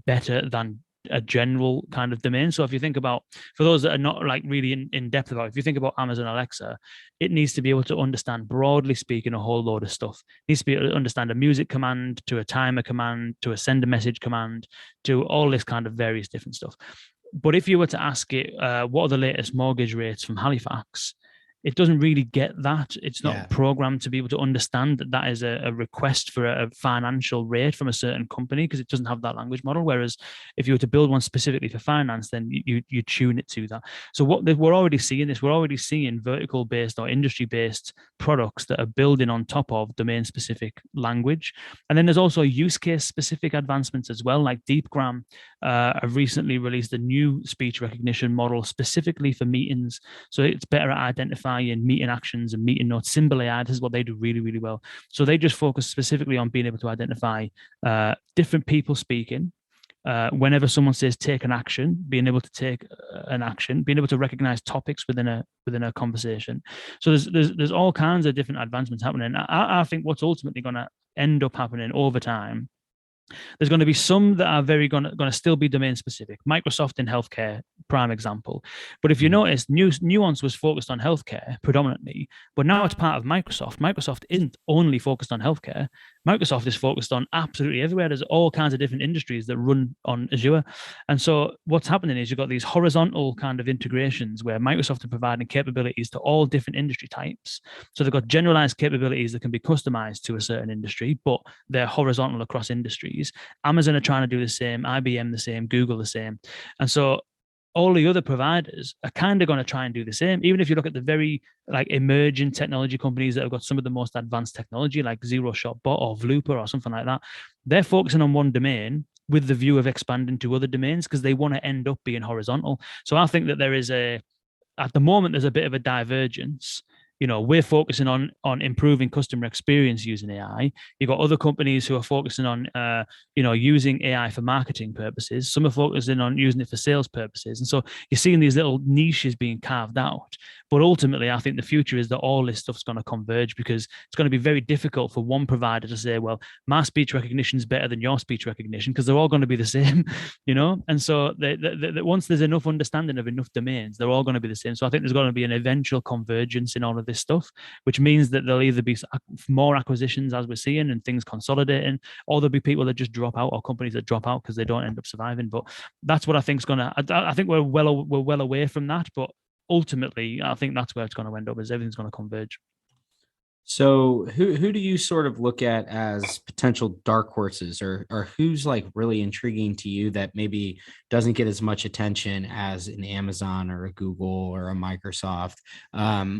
better than a general kind of domain. So if you think about, for those that are not like really in depth about it, if you think about Amazon Alexa, it needs to be able to understand, broadly speaking, a whole load of stuff. It needs to be able to understand a music command, to a timer command, to a send a message command, to all this kind of various different stuff. But if you were to ask it, what are the latest mortgage rates from Halifax, it doesn't really get that. It's not programmed to be able to understand that that is a request for a financial rate from a certain company, because it doesn't have that language model. Whereas if you were to build one specifically for finance, then you tune it to that. So we're already seeing this. We're already seeing vertical based or industry based products that are building on top of domain specific language. And then there's also use case specific advancements as well, like DeepGram have recently released a new speech recognition model specifically for meetings. So it's better at identifying meeting actions and meeting notes. Symbol AI, this is what they do really, really well. So they just focus specifically on being able to identify different people speaking. Whenever someone says take an action, being able to take an action, being able to recognize topics within a conversation. So there's all kinds of different advancements happening. I think what's ultimately going to end up happening over time, there's going to be some that are very going to still be domain specific. Microsoft in healthcare, prime example. But if you notice, Nuance was focused on healthcare predominantly, but now it's part of Microsoft. Microsoft isn't only focused on healthcare. Microsoft is focused on absolutely everywhere. There's all kinds of different industries that run on Azure. And so what's happening is you've got these horizontal kind of integrations where Microsoft are providing capabilities to all different industry types. So they've got generalized capabilities that can be customized to a certain industry, but they're horizontal across industries. Amazon are trying to do the same, IBM the same, Google the same. And so all the other providers are kind of going to try and do the same. Even if you look at the very like emerging technology companies that have got some of the most advanced technology, like Zero Shot Bot or Vlooper or something like that, they're focusing on one domain with the view of expanding to other domains because they want to end up being horizontal. So I think that at the moment, there's a bit of a divergence. We're focusing on improving customer experience using AI. You've got other companies who are focusing on using AI for marketing purposes. Some are focusing on using it for sales purposes. And so you're seeing these little niches being carved out. But ultimately, I think the future is that all this stuff's going to converge, because it's going to be very difficult for one provider to say, well, my speech recognition is better than your speech recognition, because they're all going to be the same, And so once there's enough understanding of enough domains, they're all going to be the same. So I think there's going to be an eventual convergence in all of this stuff, which means that there'll either be more acquisitions as we're seeing and things consolidating, or there'll be people that just drop out, or companies that drop out because they don't end up surviving. But that's what I think is going to. I think we're well away from that, but ultimately, I think that's where it's going to end up, is everything's going to converge. So who do you sort of look at as potential dark horses, or who's like really intriguing to you that maybe doesn't get as much attention as an Amazon or a Google or a Microsoft?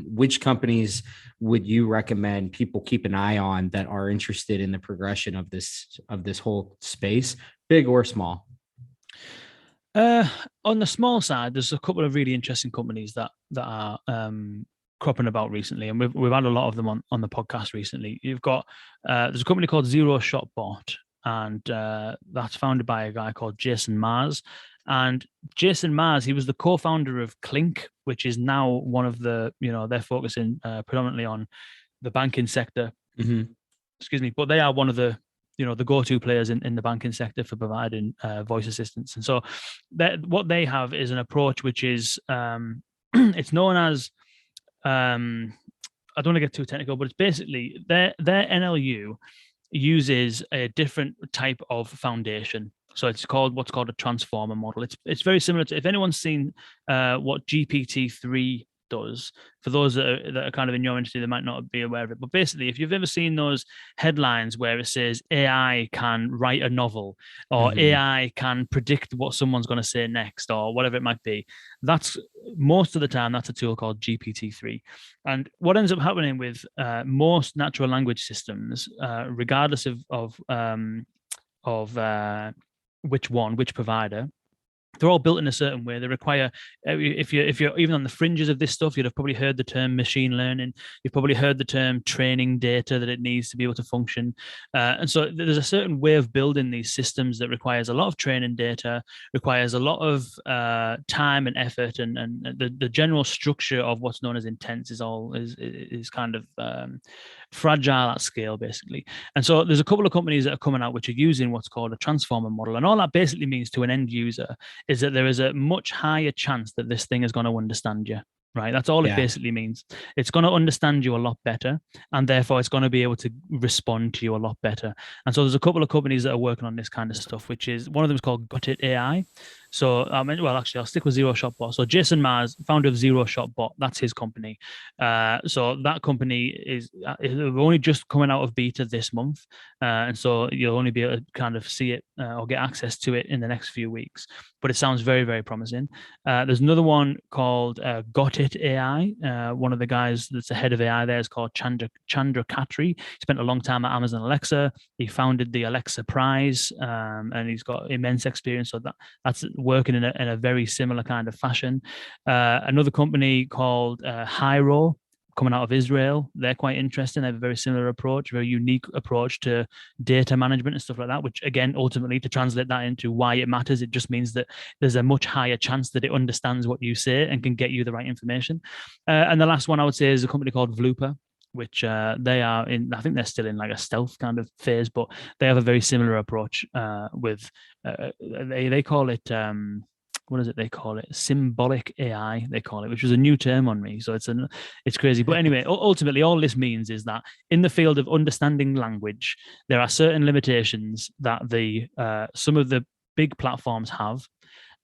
Which companies would you recommend people keep an eye on that are interested in the progression of this whole space, big or small? On the small side, there's a couple of really interesting companies that are cropping about recently, and we've had a lot of them on the podcast recently. You've got there's a company called Zero Shot Bot, and that's founded by a guy called Jason Mars. And Jason Mars, he was the co-founder of Clink, which is now one of the, they're focusing predominantly on the banking sector. Mm-hmm. Excuse me, but they are one of the the go-to players in the banking sector for providing voice assistance. And so what they have is an approach which is it's known as I don't want to get too technical, but it's basically their NLU uses a different type of foundation. So it's called what's called a transformer model. It's very similar to, if anyone's seen what GPT-3 does. For those that are kind of in your industry, they might not be aware of it. But basically, if you've ever seen those headlines where it says AI can write a novel, or AI can predict what someone's going to say next, or whatever it might be, that's most of the time that's a tool called GPT-3. And what ends up happening with most natural language systems, regardless of which provider, they're all built in a certain way. They require, if you're even on the fringes of this stuff, you'd have probably heard the term machine learning. You've probably heard the term training data, that it needs to be able to function. And so there's a certain way of building these systems that requires a lot of training data, requires a lot of time and effort, and the general structure of what's known as intents is kind of fragile at scale, basically. And so there's a couple of companies that are coming out which are using what's called a transformer model. And all that basically means to an end user is that there is a much higher chance that this thing is going to understand you. Right. That's all it basically means. It's going to understand you a lot better, and therefore it's going to be able to respond to you a lot better. And so there's a couple of companies that are working on this kind of stuff, which is, one of them is called Got It AI. So, I'll stick with Zero Shot Bot. So Jason Mars, founder of Zero Shot Bot, that's his company. So that company is only just coming out of beta this month. And so you'll only be able to kind of see it or get access to it in the next few weeks. But it sounds very, very promising. There's another one called Got It AI. One of the guys that's the head of AI there is called Chandra Khatri. He spent a long time at Amazon Alexa. He founded the Alexa Prize, and he's got immense experience. So that's working in a very similar kind of fashion. Another company called Hyro, coming out of Israel. They're quite interesting. They have a very similar approach, very unique approach to data management and stuff like that, which again, ultimately, to translate that into why it matters, it just means that there's a much higher chance that it understands what you say and can get you the right information. And the last one I would say is a company called Vlooper, which they are in, I think they're still in like a stealth kind of phase, but they have a very similar approach with, they call it, what is it they call it? Symbolic AI, they call it, which was a new term on me. So it's crazy. But anyway, ultimately, all this means is that in the field of understanding language, there are certain limitations that some of the big platforms have.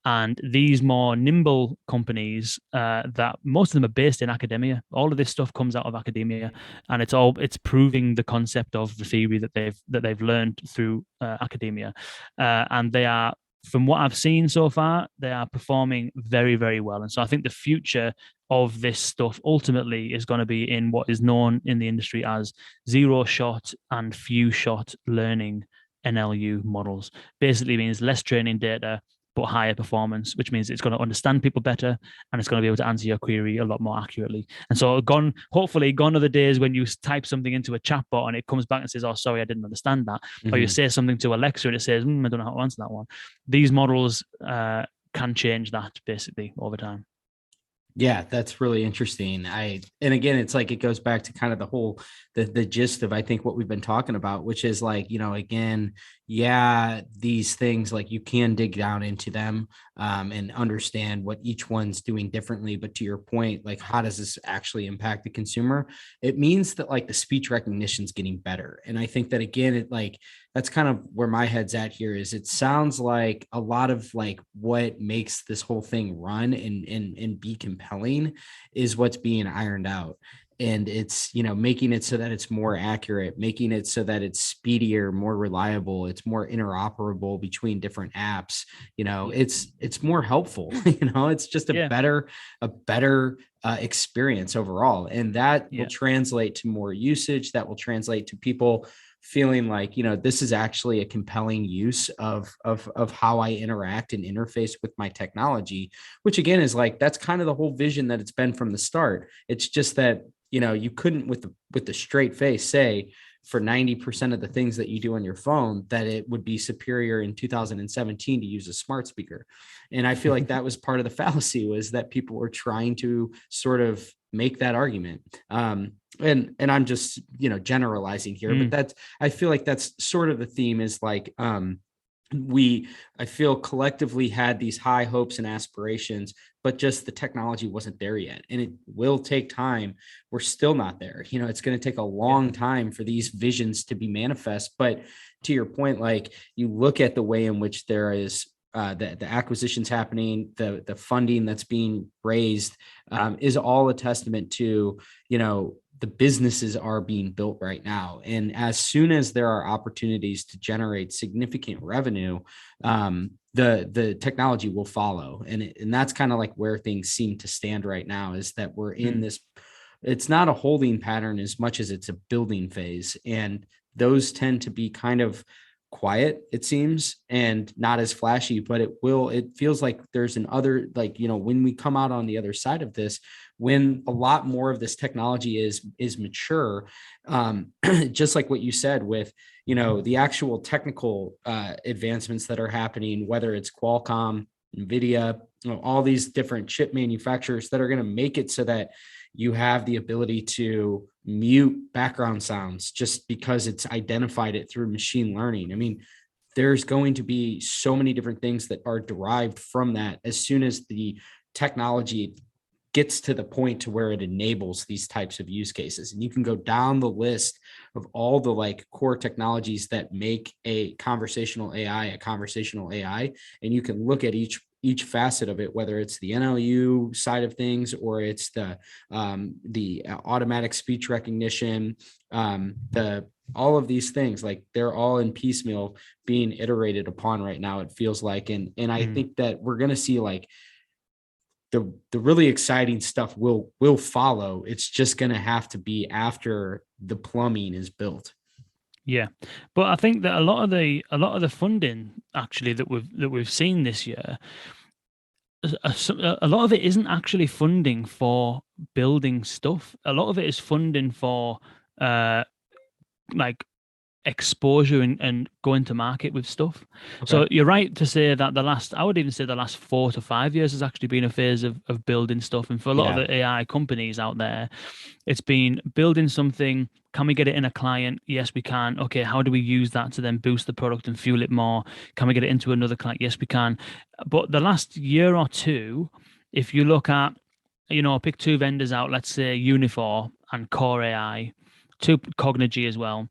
And these more nimble companies, that most of them are based in academia. All of this stuff comes out of academia, and it's proving the concept of the theory that they've learned through academia, and they are, from what I've seen so far, they are performing very, very well. And so I think the future of this stuff ultimately is going to be in what is known in the industry as zero shot and few shot learning NLU models. Basically means less training data, but higher performance, which means it's going to understand people better, and it's going to be able to answer your query a lot more accurately. And so hopefully gone are the days when you type something into a chatbot and it comes back and says, oh, sorry, I didn't understand that. Mm-hmm. Or you say something to Alexa and it says, I don't know how to answer that one. These models can change that basically over time. Yeah, that's really interesting. And again, it's like it goes back to kind of the gist of I think what we've been talking about, which is like, again, yeah, these things like you can dig down into them and understand what each one's doing differently. But to your point, like how does this actually impact the consumer? It means that like the speech recognition is getting better. And I think that again, it like that's kind of where my head's at here is it sounds like a lot of like what makes this whole thing run and be compelling is what's being ironed out. And it's, making it so that it's more accurate, making it so that it's speedier, more reliable, it's more interoperable between different apps. It's more helpful. It's just a better experience overall. And that will translate to more usage, that will translate to people feeling like this is actually a compelling use of how I interact and interface with my technology, which again is like that's kind of the whole vision that it's been from the start. It's just that you couldn't with the straight face say for 90% of the things that you do on your phone that it would be superior in 2017 to use a smart speaker. And I feel like that was part of the fallacy, was that people were trying to sort of make that argument. And I'm just generalizing here, but that's, I feel like that's sort of the theme, is like I feel collectively had these high hopes and aspirations, but just the technology wasn't there yet, and it will take time. We're still not there. It's going to take a long time for these visions to be manifest. But to your point, like you look at the way in which there is the acquisitions happening, the funding that's being raised is all a testament to, the businesses are being built right now. And as soon as there are opportunities to generate significant revenue, the technology will follow. And that's kind of like where things seem to stand right now, is that we're in this, it's not a holding pattern as much as it's a building phase. And those tend to be kind of quiet, it seems, and not as flashy, but it feels like there's an other, like, when we come out on the other side of this, when a lot more of this technology is mature, just like what you said with, the actual technical advancements that are happening, whether it's Qualcomm, NVIDIA, all these different chip manufacturers that are going to make it so that you have the ability to mute background sounds just because it's identified it through machine learning. I mean, there's going to be so many different things that are derived from that as soon as the technology gets to the point to where it enables these types of use cases. And you can go down the list of all the like core technologies that make a conversational AI, and you can look at each facet of it, whether it's the NLU side of things or it's the automatic speech recognition, all of these things, like they're all in piecemeal being iterated upon right now, it feels like. And I think that we're going to see like the really exciting stuff will follow. It's just going to have to be after the plumbing is built. Yeah, but I think that a lot of the funding actually that we've seen this year, a lot of it isn't actually funding for building stuff. A lot of it is funding for like exposure and going to market with stuff. Okay. So you're right to say that I would even say the last 4 to 5 years has actually been a phase of building stuff. And for a lot of the AI companies out there, it's been building something. Can we get it in a client? Yes, we can. Okay, how do we use that to then boost the product and fuel it more? Can we get it into another client? Yes, we can. But the last year or two, if you look at, pick two vendors out, let's say Unifor and Core AI, two Cognigy as well.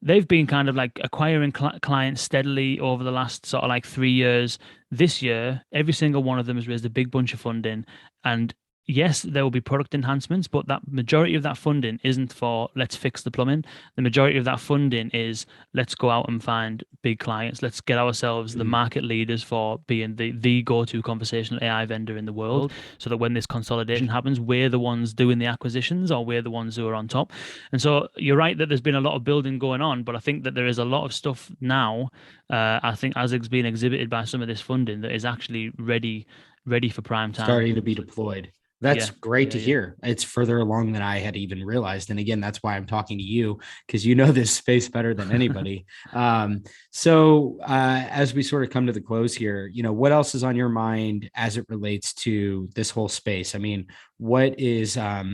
They've been kind of like acquiring clients steadily over the last sort of like 3 years. This year, every single one of them has raised a big bunch of funding. And yes, there will be product enhancements, but that majority of that funding isn't for let's fix the plumbing. The majority of that funding is let's go out and find big clients. Let's get ourselves the market leaders for being the go-to conversational AI vendor in the world, so that when this consolidation happens, we're the ones doing the acquisitions, or we're the ones who are on top. And so you're right that there's been a lot of building going on, but I think that there is a lot of stuff now, I think, as it's been exhibited by some of this funding, that is actually ready for prime time. Starting to be deployed. That's great to hear. It's further along than I had even realized. And again, that's why I'm talking to you, because you know this space better than anybody. So as we sort of come to the close here, what else is on your mind as it relates to this whole space? I mean, what is, I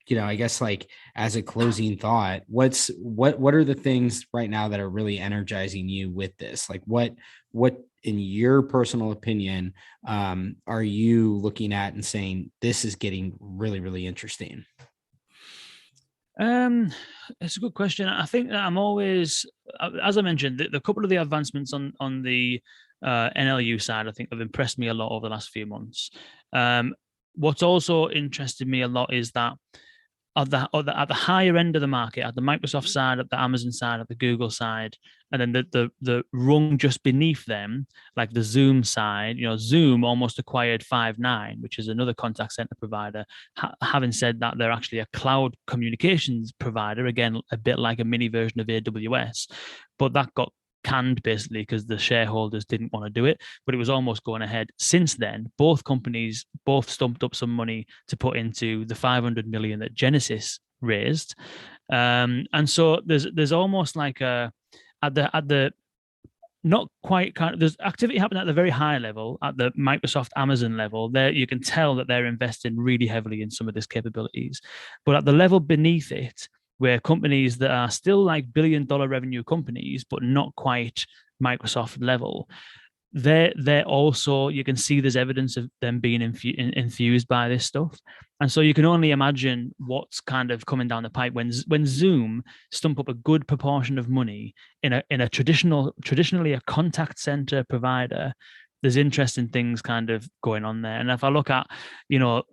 guess like as a closing thought, what are the things right now that are really energizing you with this? Like what in your personal opinion, are you looking at and saying this is getting really, really interesting? It's a good question. I think that I'm always, as I mentioned, the couple of the advancements on the NLU side, I think have impressed me a lot over the last few months. What's also interested me a lot is that at the higher end of the market, at the Microsoft side, at the Amazon side, at the Google side, and then the rung just beneath them, like the Zoom side, Zoom almost acquired Five9, which is another contact center provider. Having said that, they're actually a cloud communications provider, again, a bit like a mini version of AWS, but that got canned basically because the shareholders didn't want to do it, but it was almost going ahead. Since then, both companies both stumped up some money to put into the 500 million that Genesis raised, and so there's almost like a at the not quite kind of, there's activity happening at the very high level at the Microsoft Amazon level. There you can tell that they're investing really heavily in some of these capabilities, but at the level beneath it, where companies that are still like billion-dollar revenue companies, but not quite Microsoft level, they're also, you can see there's evidence of them being infused by this stuff. And so you can only imagine what's kind of coming down the pipe when Zoom stump up a good proportion of money in a traditionally a contact center provider. There's interesting things kind of going on there. And if I look at,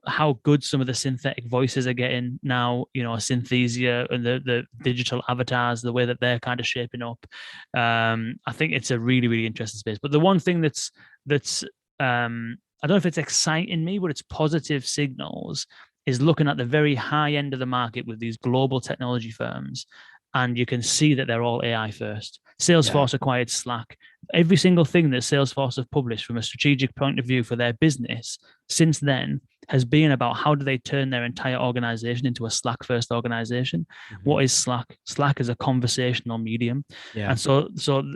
how good some of the synthetic voices are getting now, Synthesia and the digital avatars, the way that they're kind of shaping up, I think it's a really, really interesting space. But the one thing that's I don't know if it's exciting me, but it's positive signals, is looking at the very high end of the market with these global technology firms. And you can see that they're all AI first. Salesforce acquired Slack. Every single thing that Salesforce have published from a strategic point of view for their business since then has been about how do they turn their entire organization into a Slack first organization. Mm-hmm. What is Slack? Slack is a conversational medium. Yeah. And so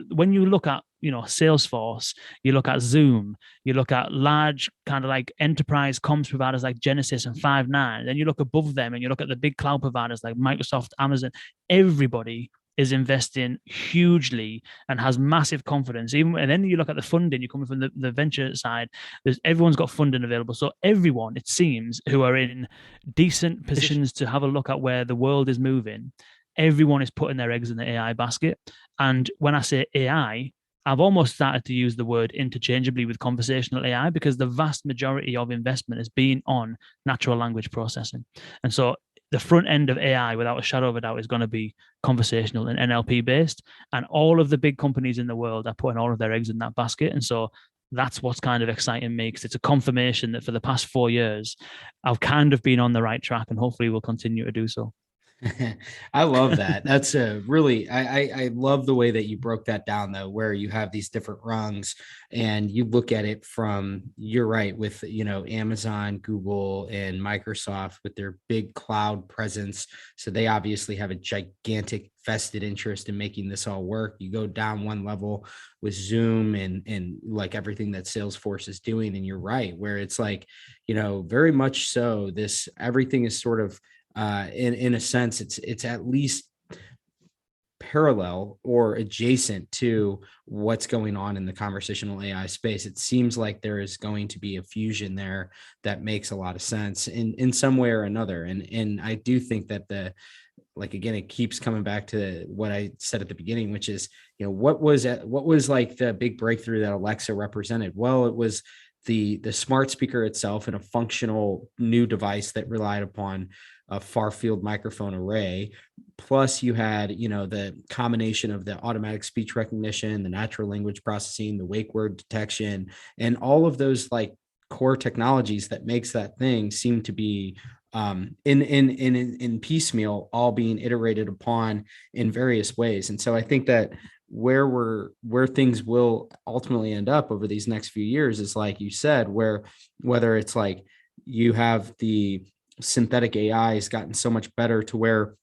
when you look at, Salesforce, you look at Zoom, you look at large kind of like enterprise comms providers like Genesis and Five9, then you look above them and you look at the big cloud providers like Microsoft, Amazon, everybody is investing hugely and has massive confidence. And then you look at the funding, you're coming from the venture side, everyone's got funding available. So everyone, it seems, who are in decent positions to have a look at where the world is moving, everyone is putting their eggs in the AI basket. And when I say AI, I've almost started to use the word interchangeably with conversational AI, because the vast majority of investment has been on natural language processing. And so the front end of AI, without a shadow of a doubt, is going to be conversational and NLP based. And all of the big companies in the world are putting all of their eggs in that basket. And so that's what's kind of exciting me, because it's a confirmation that for the past 4 years, I've kind of been on the right track, and hopefully we'll continue to do so. I love that. That's a really, I love the way that you broke that down, though, where you have these different rungs and you look at it from, you're right, with, Amazon, Google, and Microsoft with their big cloud presence. So they obviously have a gigantic vested interest in making this all work. You go down one level with Zoom and like everything that Salesforce is doing. And you're right, where it's like, very much so this, everything is sort of, in a sense, it's at least parallel or adjacent to what's going on in the conversational AI space. It seems like there is going to be a fusion there that makes a lot of sense in some way or another. And I do think that again, it keeps coming back to what I said at the beginning, which is, what was like the big breakthrough that Alexa represented? Well, it was the smart speaker itself and a functional new device that relied upon a far field microphone array. Plus you had, the combination of the automatic speech recognition, the natural language processing, the wake word detection, and all of those like core technologies that makes that thing seem to be in piecemeal, all being iterated upon in various ways. And so I think that where things will ultimately end up over these next few years is, like you said, where whether it's like you have the synthetic AI has gotten so much better to where,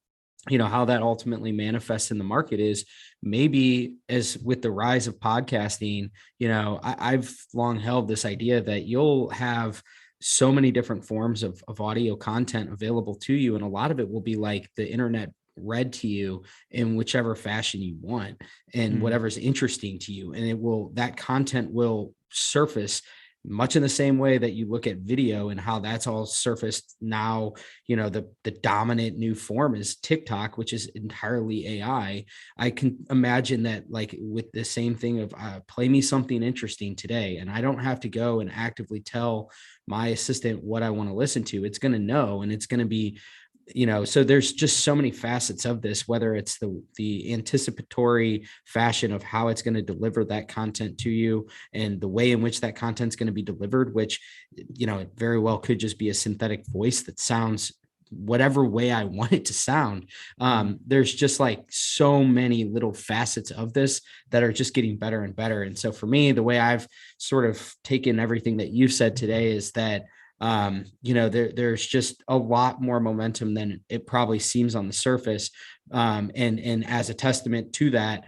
how that ultimately manifests in the market is maybe, as with the rise of podcasting, I've long held this idea that you'll have so many different forms of audio content available to you. And a lot of it will be like the internet read to you in whichever fashion you want and whatever's interesting to you. And that content will surface much in the same way that you look at video and how that's all surfaced now. The dominant new form is TikTok, which is entirely AI. I can imagine that, like, with the same thing of play me something interesting today, and I don't have to go and actively tell my assistant what I want to listen to. It's going to know, and it's going to be, so there's just so many facets of this, whether it's the anticipatory fashion of how it's going to deliver that content to you and the way in which that content's going to be delivered, which, it very well could just be a synthetic voice that sounds whatever way I want it to sound. There's just like so many little facets of this that are just getting better and better. And so for me, the way I've sort of taken everything that you've said today is that there's just a lot more momentum than it probably seems on the surface. And as a testament to that,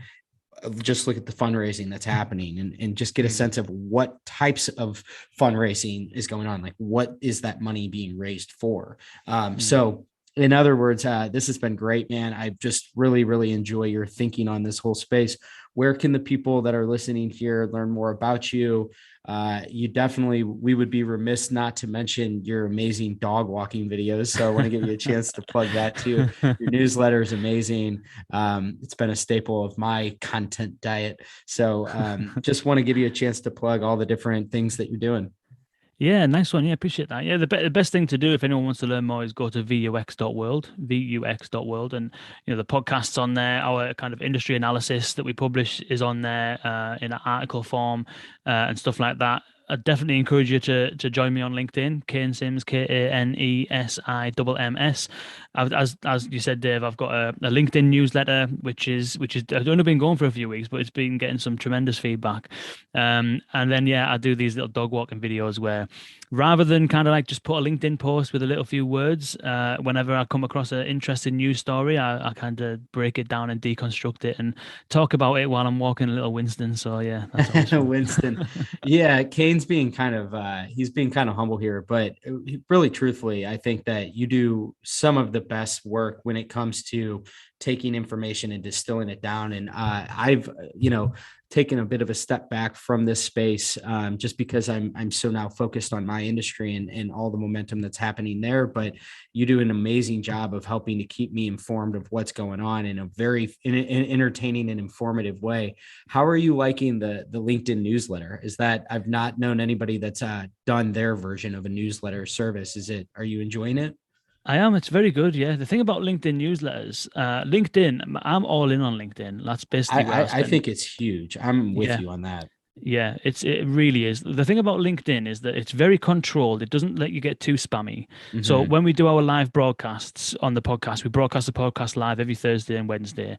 just look at the fundraising that's happening and just get a sense of what types of fundraising is going on. Like, what is that money being raised for? So in other words, this has been great, man. I just really, really enjoy your thinking on this whole space. Where can the people that are listening here learn more about you? We would be remiss not to mention your amazing dog walking videos. So I want to give you a chance to plug that too. Your newsletter is amazing. It's been a staple of my content diet. So just want to give you a chance to plug all the different things that you're doing. Yeah, nice one. Yeah, appreciate that. Yeah, the best thing to do if anyone wants to learn more is go to vux.world, vux.world, and the podcast's on there. Our kind of industry analysis that we publish is on there in an article form and stuff like that. I definitely encourage you to join me on LinkedIn, Kane Simms, KaneSimms. As you said, Dave, I've got a LinkedIn newsletter, which is I've only been going for a few weeks, but it's been getting some tremendous feedback. And then I do these little dog walking videos where, rather than kind of like just put a LinkedIn post with a little few words, whenever I come across an interesting news story, I kind of break it down and deconstruct it and talk about it while I'm walking a little Winston. So yeah, that's Winston. Yeah, Kane's being kind of he's being kind of humble here, but really truthfully, I think that you do some of the best work when it comes to taking information and distilling it down. And I've taken a bit of a step back from this space just because I'm so now focused on my industry and all the momentum that's happening there. But you do an amazing job of helping to keep me informed of what's going on in a very entertaining and informative way. How are you liking the LinkedIn newsletter? Is that, I've not known anybody that's done their version of a newsletter service. Are you enjoying it? I am. It's very good. Yeah. The thing about LinkedIn newsletters, LinkedIn, I'm all in on LinkedIn. That's basically where I think it's huge. I'm with you on that. Yeah, it really is. The thing about LinkedIn is that it's very controlled. It doesn't let you get too spammy. Mm-hmm. So when we do our live broadcasts on the podcast, we broadcast the podcast live every Thursday and Wednesday.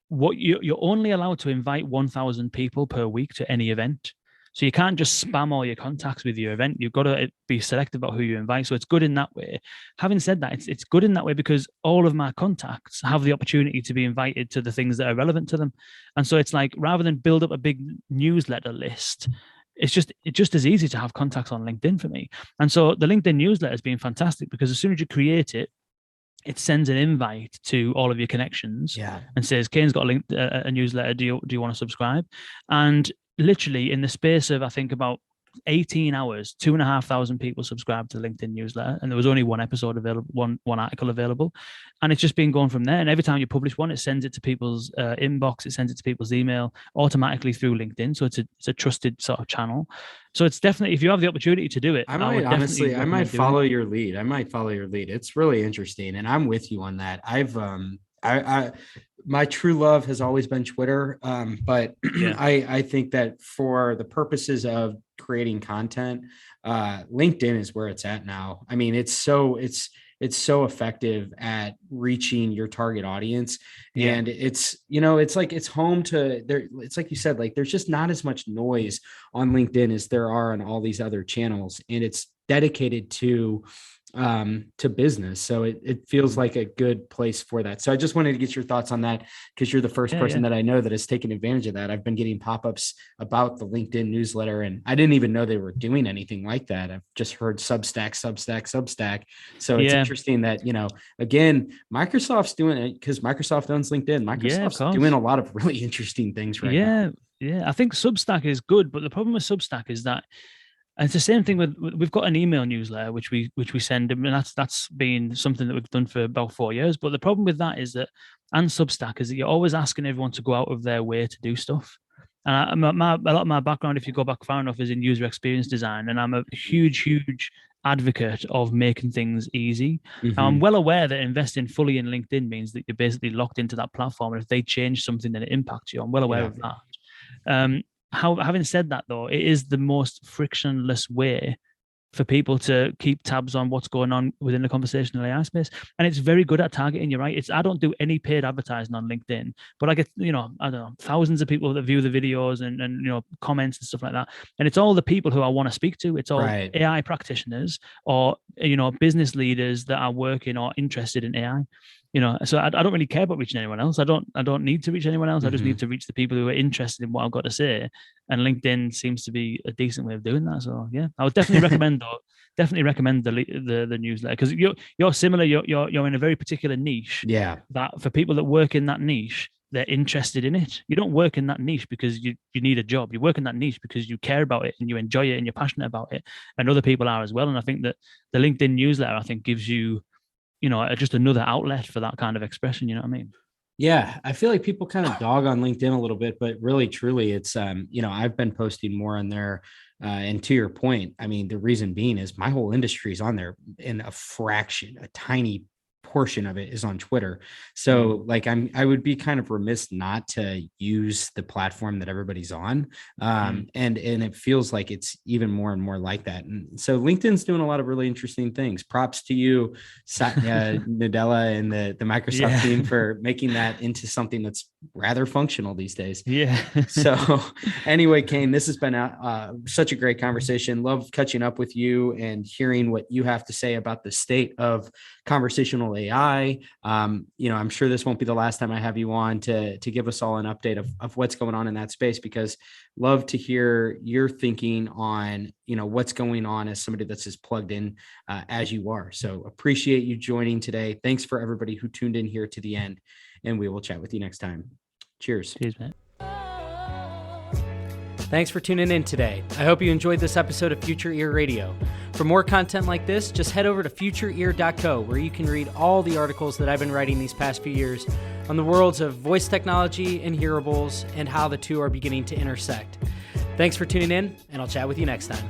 What you're only allowed to invite 1,000 people per week to any event. So you can't just spam all your contacts with your event. You've got to be selective about who you invite. So it's good in that way. Having said that, it's good in that way because all of my contacts have the opportunity to be invited to the things that are relevant to them. And so it's like, rather than build up a big newsletter list, it's just as easy to have contacts on LinkedIn for me. And so the LinkedIn newsletter has been fantastic because as soon as you create it, it sends an invite to all of your connections and says, Kane's got a newsletter. Do you want to subscribe? And literally in the space of, I think, about 18 hours, 2,500 people subscribed to the LinkedIn newsletter, and there was only one episode available, one article available, and it's just been going from there. And every time you publish one, it sends it to people's inbox, it sends it to people's email automatically through LinkedIn. So it's a trusted sort of channel. So it's definitely, if you have the opportunity to do it, I might follow your lead. It's really interesting, and I'm with you on that. My true love has always been Twitter. But I think that for the purposes of creating content, LinkedIn is where it's at now. I mean, it's it's so effective at reaching your target audience. Yeah. And it's, you know, it's like, it's home to there. It's like you said, like, there's just not as much noise on LinkedIn as there are on all these other channels. And it's dedicated to business. So it feels like a good place for that. So I just wanted to get your thoughts on that, because you're the first person that I know that has taken advantage of that. I've been getting pop-ups about the LinkedIn newsletter, and I didn't even know they were doing anything like that. I've just heard Substack. So it's interesting that, you know, again, Microsoft's doing it because Microsoft owns LinkedIn. Microsoft's doing a lot of really interesting things right now. Yeah. I think Substack is good, but the problem with Substack is that, and it's the same thing we've got an email newsletter which we send, and that's been something that we've done for about 4 years. But the problem with that is that, and Substack, is that you're always asking everyone to go out of their way to do stuff. And a lot of my background, if you go back far enough, is in user experience design, and I'm a huge advocate of making things easy. Mm-hmm. I'm well aware that investing fully in LinkedIn means that you're basically locked into that platform, and if they change something, then it impacts you. I'm well aware of that. Having said that, though, it is the most frictionless way for people to keep tabs on what's going on within the conversational AI space. And it's very good at targeting. You're right. I don't do any paid advertising on LinkedIn, but I get, I don't know, thousands of people that view the videos and comments and stuff like that. And it's all the people who I want to speak to. It's all AI practitioners or, business leaders that are working or interested in AI. So I don't really care about reaching anyone else. I don't need to reach anyone else. I just need to reach the people who are interested in what I've got to say. And LinkedIn seems to be a decent way of doing that. So yeah, I would definitely recommend the newsletter, because you're similar. You're in a very particular niche. Yeah. That for people that work in that niche, they're interested in it. You don't work in that niche because you need a job. You work in that niche because you care about it and you enjoy it and you're passionate about it. And other people are as well. And I think that the LinkedIn newsletter, gives you, just another outlet for that kind of expression. You know what I mean? Yeah. I feel like people kind of dog on LinkedIn a little bit, but really, truly, it's, I've been posting more on there. And to your point, the reason being is my whole industry is on there, in a tiny portion of it is on Twitter. So I would be kind of remiss not to use the platform that everybody's on. And it feels like it's even more and more like that. And so LinkedIn's doing a lot of really interesting things. Props to you, Nadella, and the Microsoft team for making that into something that's rather functional these days. Yeah. So anyway, Kane, this has been such a great conversation. Love catching up with you and hearing what you have to say about the state of conversational AI. I'm sure this won't be the last time I have you on to give us all an update of what's going on in that space, because love to hear your thinking on, what's going on as somebody that's as plugged in as you are. So appreciate you joining today. Thanks for everybody who tuned in here to the end, and we will chat with you next time. Cheers. Cheers, man. Thanks for tuning in today. I hope you enjoyed this episode of Future Ear Radio. For more content like this, just head over to futureear.co, where you can read all the articles that I've been writing these past few years on the worlds of voice technology and hearables and how the two are beginning to intersect. Thanks for tuning in, and I'll chat with you next time.